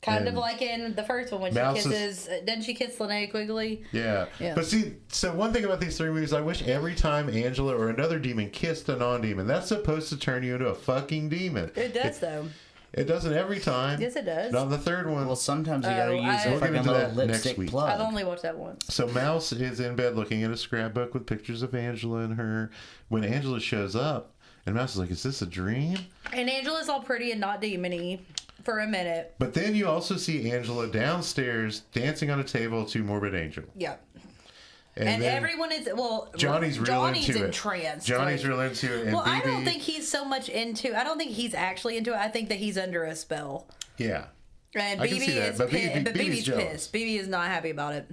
Kind of And like in the first one when she Mouse is- kisses. Doesn't she kiss Linnea Quigley? Yeah. Yeah. But see, so one thing about these three movies, I wish every time Angela or another demon kissed a non-demon, that's supposed to turn you into a fucking demon. It does, though. It doesn't every time. Yes, it does. Not the third one. Well, sometimes you gotta Oh, use I- a We'll get fucking into little that next lipstick week. plug. I've only watched that once. So Mouse is in bed looking at a scrapbook with pictures of Angela and her. When Angela shows up, and Mouse is like, "Is this a dream?" And Angela's all pretty and not demony for a minute. But then you also see Angela downstairs dancing on a table to Morbid Angel. Yeah. And And then everyone is Johnny's real into it. entranced. Johnny's like- real into it. And Well, I BB, don't think he's so much into. I don't think he's actually into it. I think that he's under a spell. Yeah. And I can BB see that, is but pissed. But BB's BB's jealous. pissed. BB is not happy about it.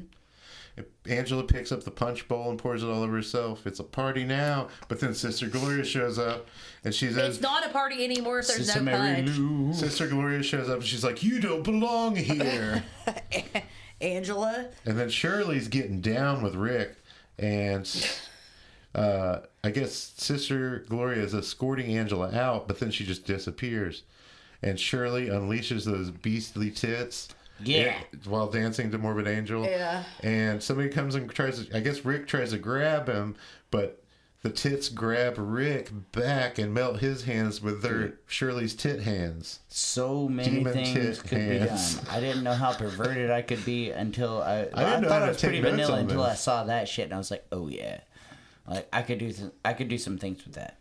Angela picks up the punch bowl and pours it all over herself. It's a party now. But then Sister Gloria shows up and she says, It's not a party anymore if there's Sister no Mary punch. Lou. Sister Gloria shows up and she's like, "You don't belong here." Angela. And then Shirley's getting down with Rick, and I guess Sister Gloria is escorting Angela out, but then she just disappears. And Shirley unleashes those beastly tits. Yeah. While dancing to Morbid Angel. Yeah. And somebody comes and tries to, I guess Rick tries to grab him, but the tits grab Rick back and melt his hands with their Shirley's tit hands. So many Demon things tit could be done. hands. I didn't know how perverted I could be until I didn't know thought how it to was pretty take notes vanilla on until this. I saw that shit, and I was like, oh yeah, like I could do some things with that.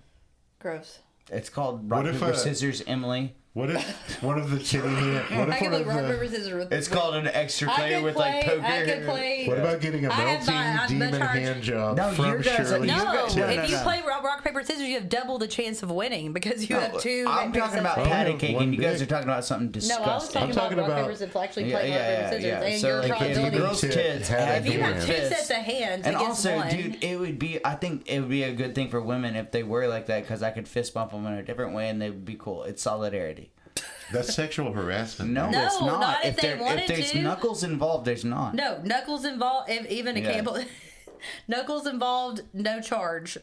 Gross. It's called rock What if, paper scissors, Emily. What if one of the titty hand, what I if could one like of rock, the, paper, scissors with. It's called an extra player with like poker. I could play. what about getting a I have melting not- I'm demon charged- hand job No, from you guys- Shirley's you No, guys- tit? if you no. play rock, paper, scissors, you have double the chance of winning because you have two. I'm victories talking about of- patty Oh, cake, one and you guys big. are talking about something No, I was disgusting. talking I'm talking about rock, about- paper, scissors. Actually, Yeah, play rock, paper, scissors, yeah. and So your like if probability. the girls' Tit tits had had a If you have demon. two fists. sets of hands And against also, one, dude, it would be. I think it would be a good thing for women if they were like that, because I could fist bump them in a different way, and they would be cool. It's solidarity. That's sexual harassment. No, No, it's not. not if they there- wanted if there's to. knuckles involved, there's not. no knuckles involved. If even a Yeah. cable, knuckles involved, no charge.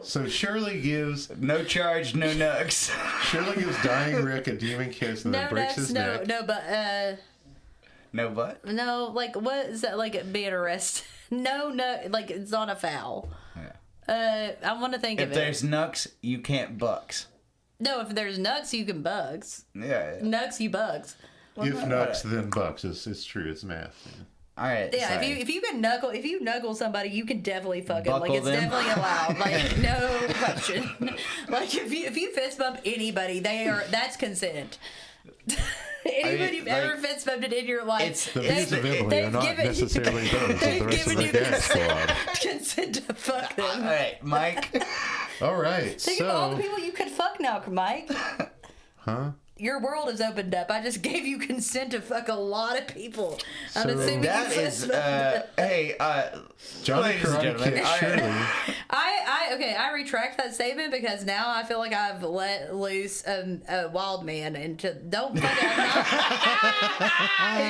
So Shirley gives No charge, Shirley gives dying Rick a demon kiss and No then breaks nuts, his no, neck. no, but no butt. no, like what is that? Like being arrested? No, like it's not a foul. Yeah. I want to think If of it. there's nucks, you can't bucks. No, if there's nucks, you can bugs. Yeah. Nucks, you bugs. If nucks, then bucks. It's true. It's math. All right. Yeah, sorry. if you knuckle somebody, you can definitely fuck them. Like Buckle it's them. definitely allowed. Like no question. Like if you fist bump anybody, that's consent. Anybody you've ever like, fist bumped in your life, it's- The views of Emily are not necessarily those of the they've rest of given the you Gag Squad. consent to fuck All them. right, Mike. All right, Think of all the so people you could fuck now, Mike. huh? Your world has opened up. I just gave you consent to fuck a lot of people. I'm So assuming That you is, fist bumped. Johnny ladies and Karate gentlemen, kicked I- Shirley. I retract that statement because now I feel like I've let loose a wild man into don't fucking.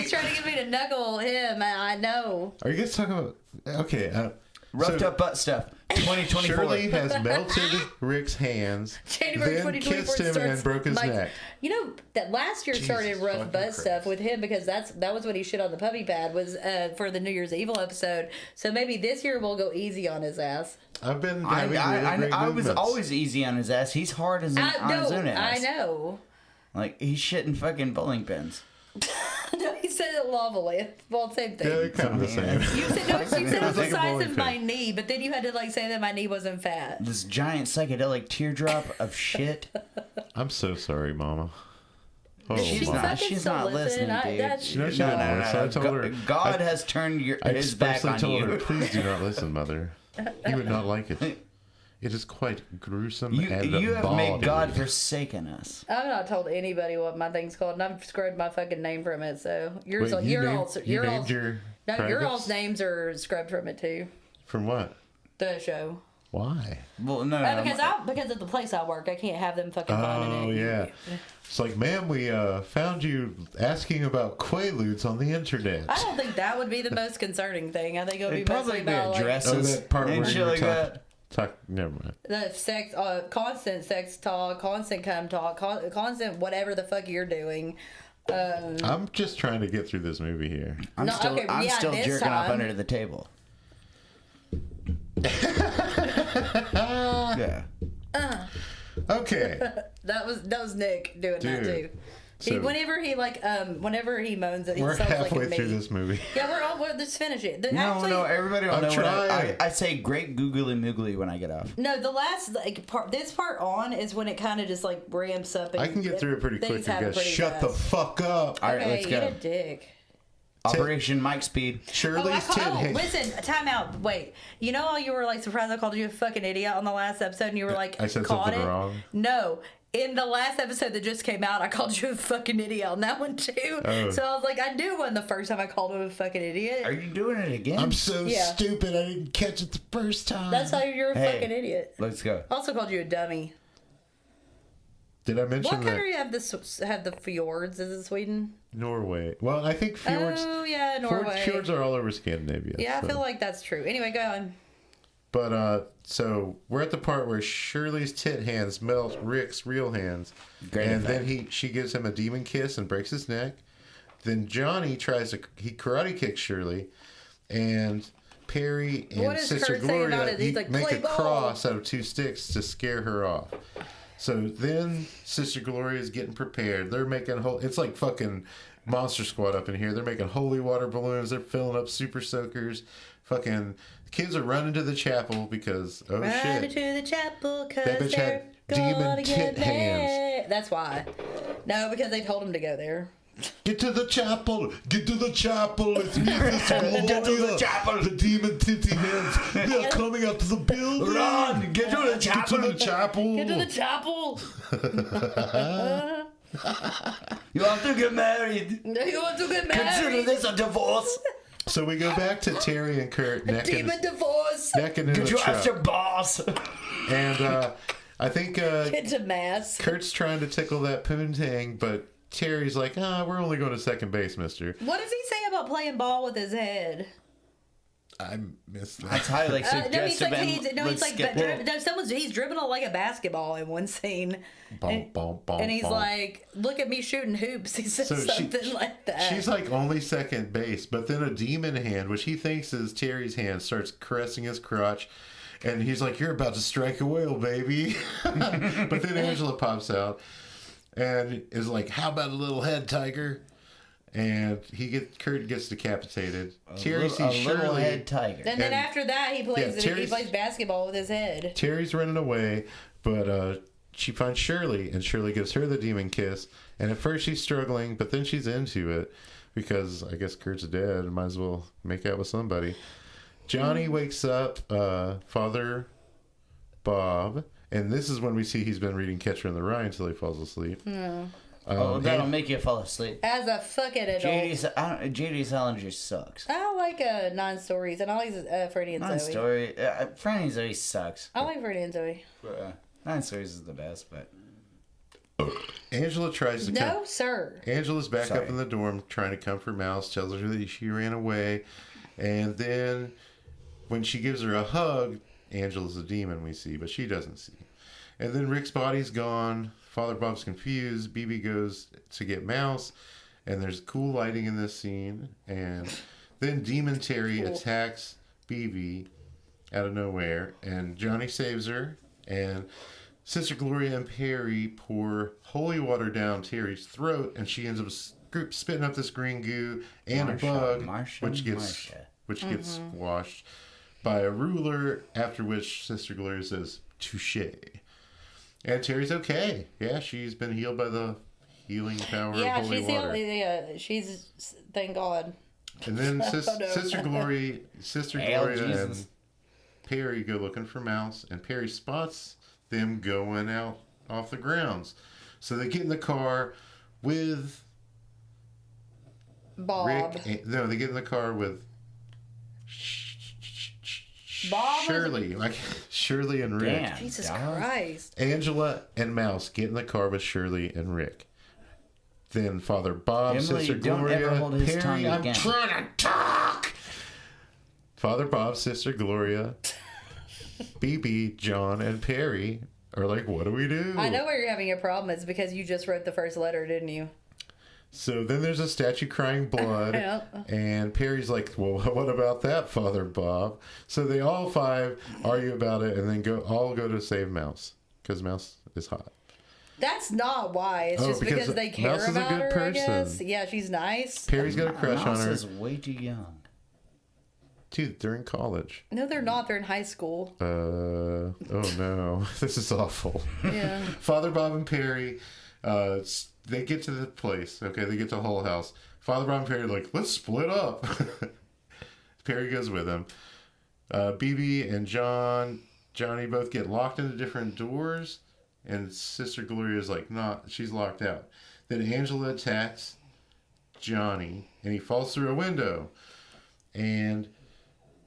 He's trying to get me to knuckle him. I know. Are you guys talking about? Okay, roughed so up butt stuff. 2024. Shirley has melted Rick's hands, January then 2024 kissed him starts. and broke his Mike, neck. You know that last year started Jesus rough fucking butt Christ. stuff with him because that was when he shit on the puppy pad was for the New Year's Evil episode. So maybe this year we'll go easy on his ass. I've been having really great I was movements. always easy on his ass. He's hard as on his own ass. I know. Like, he's shitting fucking bowling pins. No, he said it lovely. Well, same thing. Yeah, they're kind of the same. You said no, you said it was the like a size bowling of pin. my knee, but then you had to like say that my knee wasn't fat. This giant psychedelic teardrop of shit. I'm so sorry, Mama. Oh, She's Mama. fucking She's still not listening, listening. dude. That's- No, she didn't listen. I told her. God has turned I his back expressly on told her, you. please do not listen, Mother. You would not like it. It is quite gruesome and You have made bawdy. God forsaken us. I've not told anybody what my thing's called, and I've scrubbed my fucking name from it. So yours, Wait, you your named- all's, you your named all's, your no, your privates? all's names are scrubbed from it too. From what? The show. Why? Well, no, Because of the place I work, I can't have them fucking finding Oh, it. yeah. It's like, ma'am, we found you asking about Quaaludes on the internet. I don't think that would be the most concerning thing. I think it would be It'd probably mostly be about like dresses that part and where shit you were like that. Never mind. the sex, constant sex talk, constant cum talk, constant whatever the fuck you're doing. I'm just trying to get through this movie here. I'm No, still, okay, I'm yeah, still this jerking off time. under the table. Yeah. Okay. That was Nick doing that Dude. too. So- Whenever he moans, it We're sounds like halfway me. through this movie. Yeah, let's finish it. No, everybody will I'm know what trying. I say great googly moogly when I get off. No, the last part, this part on is when it kind of just like ramps up. And I can get through it pretty quick. things You happen guys pretty shut the fast. fuck up. All right, Okay, let's eat go. a dick. Operation Mike Speed. Shirley's tit. Listen, time out. Wait. You know how you were like surprised I called you a fucking idiot on the last episode, and you were like, I said caught something it? wrong? No. In the last episode that just came out, I called you a fucking idiot on that one too. Oh. So I was like, I knew it wasn't the first time I called him a fucking idiot. Are you doing it again? I'm so Yeah. stupid. I didn't catch it the first time. That's how you're a Hey. fucking idiot. Let's go. I also called you a dummy. Did I mention What that country have the fjords? Is it Sweden? Norway? Well, I think fjords. Oh yeah, Norway. Fjords are all over Scandinavia. Yeah, I so. feel like that's true. Anyway, go on. But so we're at the part where Shirley's tit hands melt Rick's real hands, Great and effect. then she gives him a demon kiss and breaks his neck. Then Johnny he karate kicks Shirley, and Perry and What is Sister Kurt saying about Gloria it? He's like, make "Play a ball." cross out of 2 sticks to scare her off. So then Sister Gloria is getting prepared. They're making it's like fucking Monster Squad up in here. They're making holy water balloons. They're filling up super soakers. Fucking kids are running to the chapel because Run shit. to the chapel That because bitch they're had demon gonna get tit hands. mad. That's why. No, because they told him to go there. Get to the chapel. Get to the chapel. It's me, Sister Get to the Gloria. chapel. The demon titty hands. They're coming up to the building. Run! Get to the Get to chapel. the chapel. Get to the chapel. You have to get married. You want to get Consider married? this a divorce. So we go back to Terry and Kurt necking Demon divorce. in the Get you truck. after boss. And I think Get to mass. Kurt's trying to tickle that poontang, but Terry's like, we're only going to second base, mister. What does he say about playing ball with his head? I missed that. That's highly No, he's suggestive. he's dribbling it like a basketball in one scene. And he's like, look at me shooting hoops. He says something like that. She's like only second base, but then a demon hand, which he thinks is Terry's hand, starts caressing his crotch. And he's like, you're about to strike a whale, baby. But then Angela pops out and is like, how about a little head, tiger? And Kurt gets decapitated. Terry sees little Shirley. head tiger. and then after that, he Terry's- plays basketball with his head. Terry's running away, but she finds Shirley, and Shirley gives her the demon kiss. And at first she's struggling, but then she's into it because I guess Kurt's dead. Might as well make out with somebody. Johnny wakes up, Father Bob, and this is when we see he's been reading Catcher in the Rye until he falls asleep. That'll make you fall asleep. As a fucking adult. JD Salinger sucks. I like 9 Stories, and I like Freddie and Nine Zoe. Story. Franny and Zoe sucks. I like Freddie and Zoe. 9 Stories is the best, but Angela tries to No, sir. Angela's back Sorry. up in the dorm trying to comfort Mouse, tells her that she ran away. And then when she gives her a hug, Angela's a demon we see, but she doesn't see. And then Rick's body's gone. Father Bob's confused. BB goes to get Mouse. And there's cool lighting in this scene. And then Demon Terry attacks BB out of nowhere. And Johnny saves her. And Sister Gloria and Perry pour holy water down Terry's throat, and she ends up spitting up this green goo and a bug, which gets squashed by a ruler. After which Sister Gloria says, "Touche," and Terry's okay. Yeah, she's been healed by the healing power of holy water. She's thank God. And then Sister Gloria Jesus. and Perry go looking for Mouse, and Perry spots them going out off the grounds. So they get in the car with Bob. Rick. No, they get in the car with Bob Shirley, like Shirley and Rick. damn. Jesus dog. Christ. Angela and Mouse get in the car with Shirley and Rick. Then Father Bob, Emily, Sister don't Gloria, ever hold his Perry. tongue I'm again. trying to talk. Father Bob, Sister Gloria, BB, John, and Perry are like, what do we do? I know where you're having a problem. It's because you just wrote the first letter, didn't you? So then there's a statue crying blood, Yeah. and Perry's like, well, what about that, Father Bob? So they all 5 argue about it, and then all go to save Mouse. because Mouse is hot. That's not why. It's just because they care Mouse is a about good her, I guess. person. Yeah, she's nice. Perry's got a crush on Mouse her. is way too young. Dude, they're in college. No, they're not. They're in high school. Oh no, this is awful. Yeah. Father Bob and Perry, they get to the place. Okay, they get to the whole house. Father Bob and Perry are like, let's split up. Perry goes with him. BB and Johnny both get locked into different doors, and Sister Gloria's like, she's locked out. Then Angela attacks Johnny, and he falls through a window. And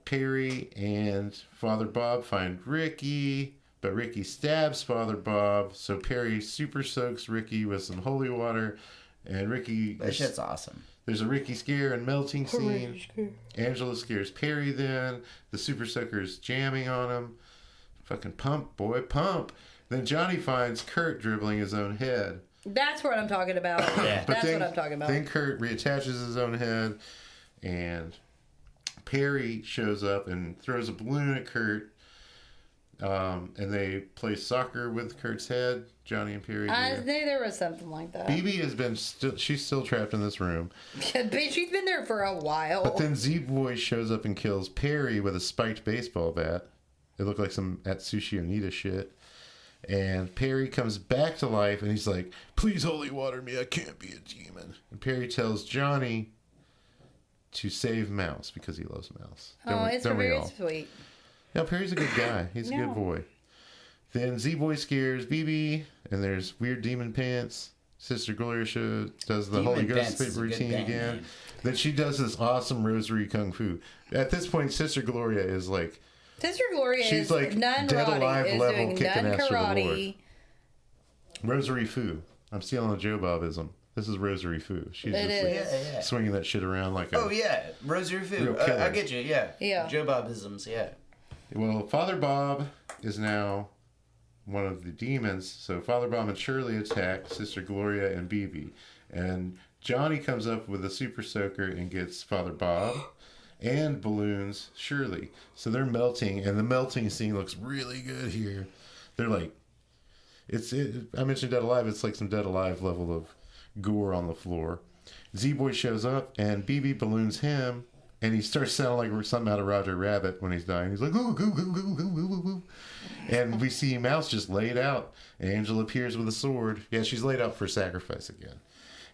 Perry and Father Bob find Ricky, but Ricky stabs Father Bob, so Perry super soaks Ricky with some holy water, and Ricky... That shit's awesome. There's a Ricky scare and melting scene. Angela scares Perry then. The super soaker's jamming on him. Fucking pump, boy, pump. Then Johnny finds Kurt dribbling his own head. That's what I'm talking about. Yeah. That's what I'm talking about. Then Kurt reattaches his own head, and Perry shows up and throws a balloon at Kurt, and they play soccer with Kurt's head. Johnny and Perry. I knew there was something like that. BB has been she's still trapped in this room. She's been there for a while. But then Z-Boy shows up and kills Perry with a spiked baseball bat. It looked like some Atsushi Onita shit. And Perry comes back to life, and he's like, please holy water me, I can't be a demon. And Perry tells Johnny to save Mouse because he loves Mouse. It's very sweet. Yeah, Perry's a good guy. He's a good boy. Then Z-Boy scares BB, and there's weird demon pants. Sister Gloria does the Holy Ghost routine again. Name. Then she does this awesome rosary kung fu. At this point, Sister Gloria is like... Sister Gloria she's is like nun dead alive karate, level is doing kicking nun ass for the Lord. karate. Rosary Fu. I'm stealing a Joe Bobism. This is Rosary Fu. She's It just like Yeah. swinging that shit around like a... Oh, yeah. Rosary Fu. Real killer. I get you, yeah. Yeah. Joe Bobisms, yeah. Well, Father Bob is now one of the demons. So Father Bob and Shirley attack Sister Gloria and BB. And Johnny comes up with a super soaker and gets Father Bob and balloons Shirley. So they're melting, and the melting scene looks really good here. They're like... I mentioned Dead Alive. It's like some Dead Alive level of gore on the floor. Z-Boy shows up, and BB balloons him, and he starts sounding like something out of Roger Rabbit when he's dying. He's like, ooh, ooh, ooh, ooh, ooh, ooh, ooh. And we see Mouse just laid out. Angela appears with a sword. Yeah, she's laid out for sacrifice again.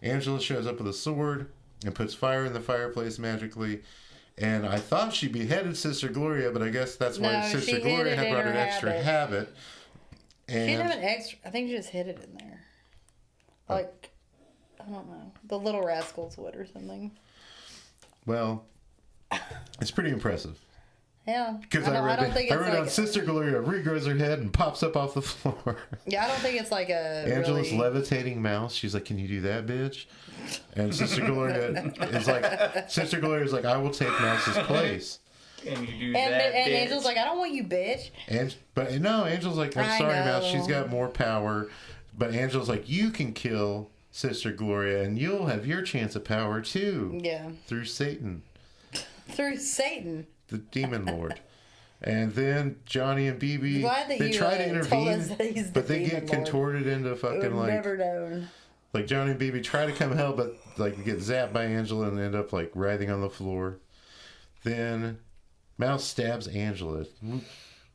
Angela shows up with a sword and puts fire in the fireplace magically. And I thought she beheaded Sister Gloria, but I guess that's why Sister Gloria had brought an extra habit. And She didn't have an extra. I think she just hid it in there. Like, I don't know. The Little Rascals would or something. well, it's pretty impressive. Yeah. Because I don't think read it's on like, Sister Gloria regrows her head and pops up off the floor. yeah, I don't think it's like a Angela's really... levitating Mouse. She's like, can you do that, bitch? And Sister Gloria is like, I will take Mouse's place. Can you do And that, bitch? Angel's like, I don't want you, bitch. But no, Angel's like, I'm I sorry, Mouse. know. She's got more power. But Angel's like, you can kill Sister Gloria, and you'll have your chance of power too. Yeah. Through Satan, Through Satan. the demon lord. And then Johnny and BB, Glad that they you, try to told intervene, us that he's the but they demon get lord. contorted into fucking We've never known. like Johnny and BB try to come help, but like get zapped by Angela and end up like writhing on the floor. Then Mouse stabs Angela.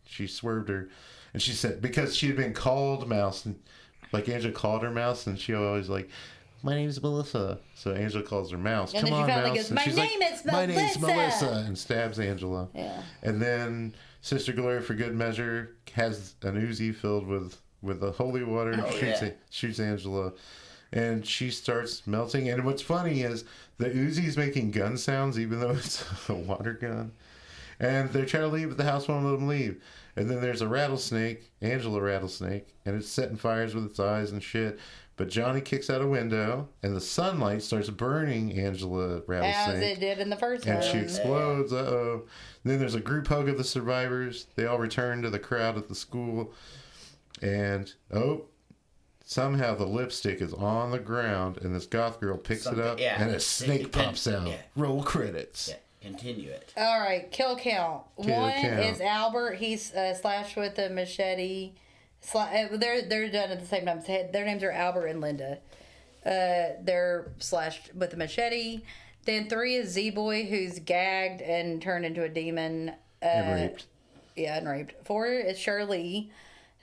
She swerved her, and she said because she had been called Mouse, and like Angela called her Mouse, and she always like, my name's Melissa. So Angela calls her Mouse. And Come then she on, finally Mouse. goes, And "My she's name like, is my name's Melissa." Melissa, and stabs Angela. Yeah. And then Sister Gloria, for good measure, has an Uzi filled with the holy water, shoots Angela, and she starts melting. And what's funny is the Uzi's making gun sounds, even though it's a water gun. And they're trying to leave, but the house won't let them leave. And then there's a rattlesnake, Angela rattlesnake, and it's setting fires with its eyes and shit. But Johnny kicks out a window, and the sunlight starts burning Angela rattlesnake. As it did in the first one. And she explodes. Uh-oh. Then there's a group hug of the survivors. They all return to the crowd at the school. And, somehow the lipstick is on the ground, and this goth girl picks it up, and a snake pops out. Yeah. Roll credits. Yeah, continue it. All right, kill count. Kill One count. is Albert. He's slashed with a machete. They're done at the same time. Their names are Albert and Linda. They're slashed with a machete. Then 3 is Z-Boy, who's gagged and turned into a demon. And raped. Yeah, and raped. 4 is Shirley,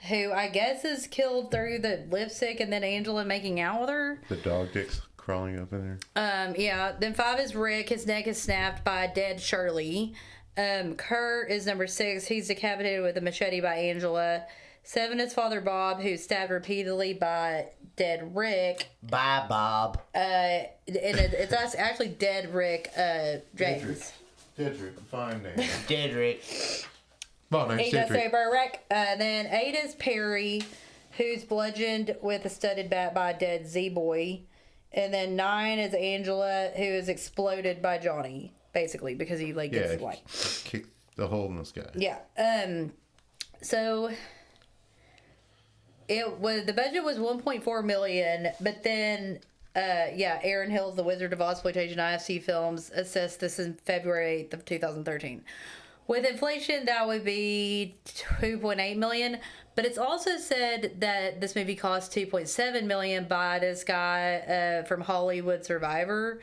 who I guess is killed through the lipstick and then Angela making out with her. The dog dick's crawling up in there. Yeah. Then 5 is Rick. His neck is snapped by a dead Shirley. Kurt is number 6. He's decapitated with a machete by Angela. 7 is Father Bob, who's stabbed repeatedly by dead Rick. Bye, Bob. And it's actually dead Rick James. Dedrick, fine name. Dead Rick. Well, nice He does say Dedrick. Rick. Then 8 is Perry, who's bludgeoned with a studded bat by a dead Z-Boy. And then 9 is Angela, who is exploded by Johnny, basically, because he gets like kicked the hole in the sky. Yeah. So the budget was $1.4 million, but then Aaron Hill's The Wizard of Ozploitation IFC Films assessed this in February 8th of 2013. With inflation, that would be $2.8 million, but it's also said that this movie cost $2.7 million by this guy from Hollywood Survivor.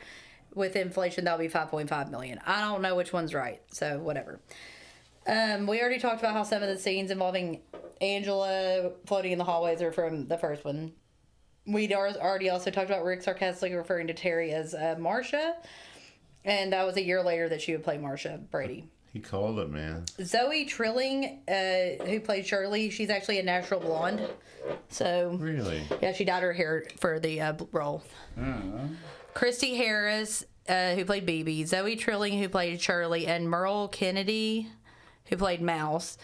With inflation, that'll be $5.5 million. I don't know which one's right, so whatever. We already talked about how some of the scenes involving Angela floating in the hallways are from the first one. We'd already also talked about Rick sarcastically referring to Terry as Marcia, and that was a year later that she would play Marcia Brady. He called it, man. Zoe Trilling, who played Shirley, she's actually a natural blonde. So Really? yeah, she dyed her hair for the role. Christy Harris, who played Bebe, Zoe Trilling, who played Shirley, and Merle Kennedy, who played Mouse,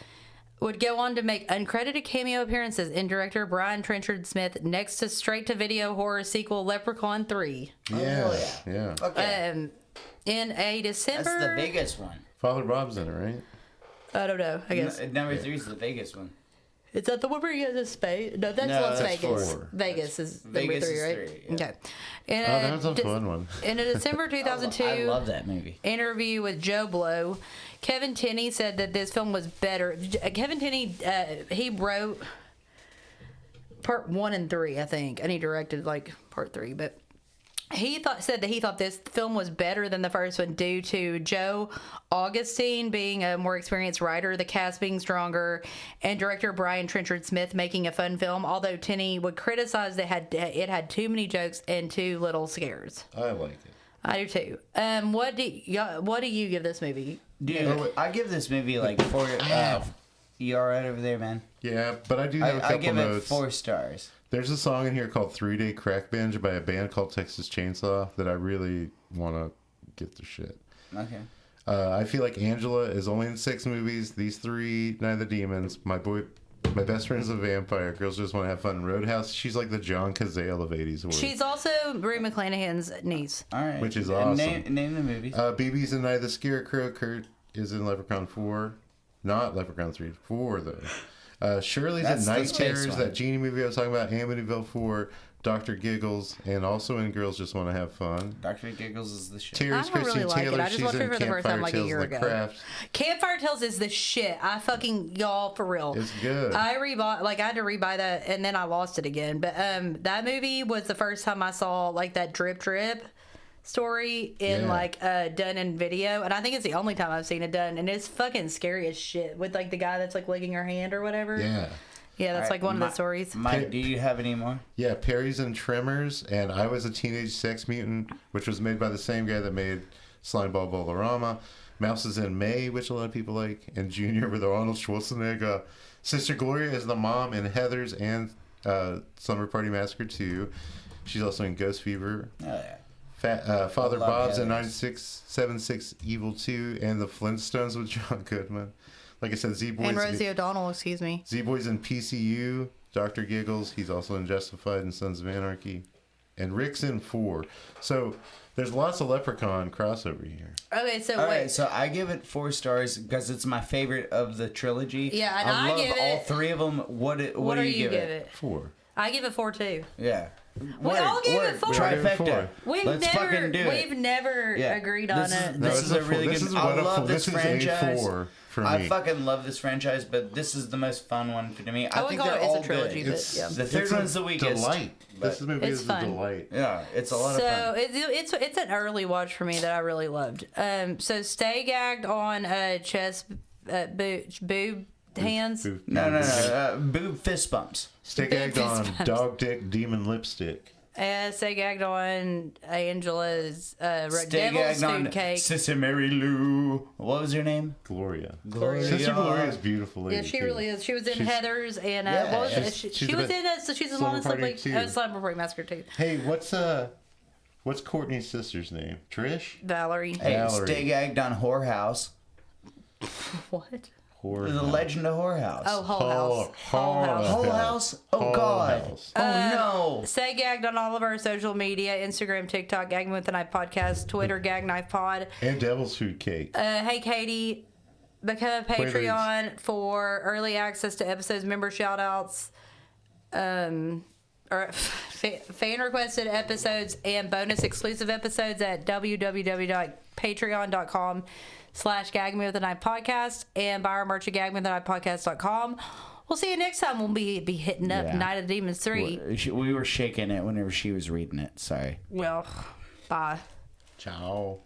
would go on to make uncredited cameo appearances in director Brian Trenchard Smith next to straight-to-video horror sequel Leprechaun 3. Yeah. Okay. In a December... That's the biggest one. Father Bob's in it, right? I don't know, I guess. Number 3 is the biggest one. Is that the one where he has a spade? No, that's No, Las that's Vegas. 4. Vegas is number Vegas 3, is right? 3, yeah. Okay. In That's a fun one. In a December 2002 I love that movie. interview with Joe Blow, Kevin Tenney said that this film was better. Kevin Tenney, he wrote part 1 and 3, I think, and he directed part 3, but he said that he thought this film was better than the first one due to Joe Augustine being a more experienced writer, the cast being stronger, and director Brian Trenchard Smith making a fun film. Although Tenney would criticize that it had too many jokes and too little scares. I like it. I do too. What do you give this movie? Dude, I give this movie 4. You all right over there, man? Yeah, but I do have a couple I give notes. it 4 stars. There's a song in here called 3 Day Crack Binge by a band called Texas Chainsaw that I really want to get the shit. Okay. I feel like Angela is only in 6 movies. These 3, Night of the Demons. My best friend's a vampire. Girls Just Want to Have Fun. Roadhouse. She's like the John Cazale of 80s horror. She's also Rue McClanahan's niece. All right. Which is awesome. Name the movies. BB's in Night of the Scarecrow. Kurt is in Leprechaun 4. Not Leprechaun 3. 4, though. Shirley's That's in the Night space Terrors, one. that Genie movie I was talking about. Amityville 4. Dr. Giggles. And also in Girls Just Want to Have Fun. Dr. Giggles is the shit. Terry's I don't really Christine like it. Taylor. I just She's watched it in for the first time Campfire like a Tales year of the ago. Craft. Campfire Tales is the shit. Y'all, for real. It's good. I rebought, I had to rebuy that, and then I lost it again. But that movie was the first time I saw that drip story in done in video, and I think it's the only time I've seen it done, and it's fucking scary as shit with the guy that's licking her hand or whatever. Yeah. That's All right, one of the stories. Mike, do you have any more? Yeah, Perry's in Tremors, and I Was a Teenage Sex Mutant, which was made by the same guy that made Slimeball Bolorama. Mouse is in May, which a lot of people like, and Junior with Arnold Schwarzenegger. Sister Gloria is the mom in Heathers and Slumber Party Massacre 2. She's also in Ghost Fever. Oh, yeah. Father love Bob's in Heathers. 9676 Evil 2, and The Flintstones with John Goodman. Like I said, Z-Boy's... And Rosie O'Donnell, excuse me. Z-Boy's in PCU. Dr. Giggles, he's also in Justified and Sons of Anarchy. And Rick's in 4. So there's lots of Leprechaun crossover here. Okay, so All wait. right, so I give it 4 stars because it's my favorite of the trilogy. Yeah, and I love give all it- 3 of them. What do you give it? 4. I give it 4 too. Yeah. We all give it 4. Trifecta. We've fucking do it. never Yeah. agreed on it. This is a really this good. is I what love this this franchise. is A4 for me. I fucking love this franchise, but this is the most fun one to me. I think they're it's all a trilogy, good. but yeah. The third one's the weakest. Delight. This movie It's is fun. a delight. Yeah, it's a lot of So fun. it's an early watch for me that I really loved. So stay gagged on chest, boob hands. No. Boob fist bumps. Stay gagged on dog dick demon lipstick. Stay gagged on Angela's Stay devil's gagged on food cake. Sister Mary Lou. What was her name? Gloria. Gloria. Sister Gloria is beautiful lady. Yeah, she too. really is. She was in She's- Heathers and Yeah, what was it? she's She the was best. in it. So she's in Slumber Lawrence Party like 2. Slumber Party Massacre 2. Hey, what's Courtney's sister's name? Trish? Valerie. Hey, Valerie. stay gagged on Whorehouse. What? Horror. The Legend of Whorehouse. Oh, Hull House. Hull House. Whole House? Oh, Whole God. House. Oh, no. Stay gagged on all of our social media: Instagram, TikTok, Gag Me with the Knife Podcast, Twitter, Gag Knife Pod. And Devil's Food Cake. Hey, Katie, become a Patreon for early access to episodes, member shout outs, or fan requested episodes, and bonus exclusive episodes at www.patreon.com/Gag Me with the Knife Podcast, and buy our merch at gagmewiththeknifepodcast.com. We'll see you next time. We'll be hitting up Yeah. Night of the Demons 3. We were shaking it whenever she was reading it. Sorry. Well, bye. Ciao.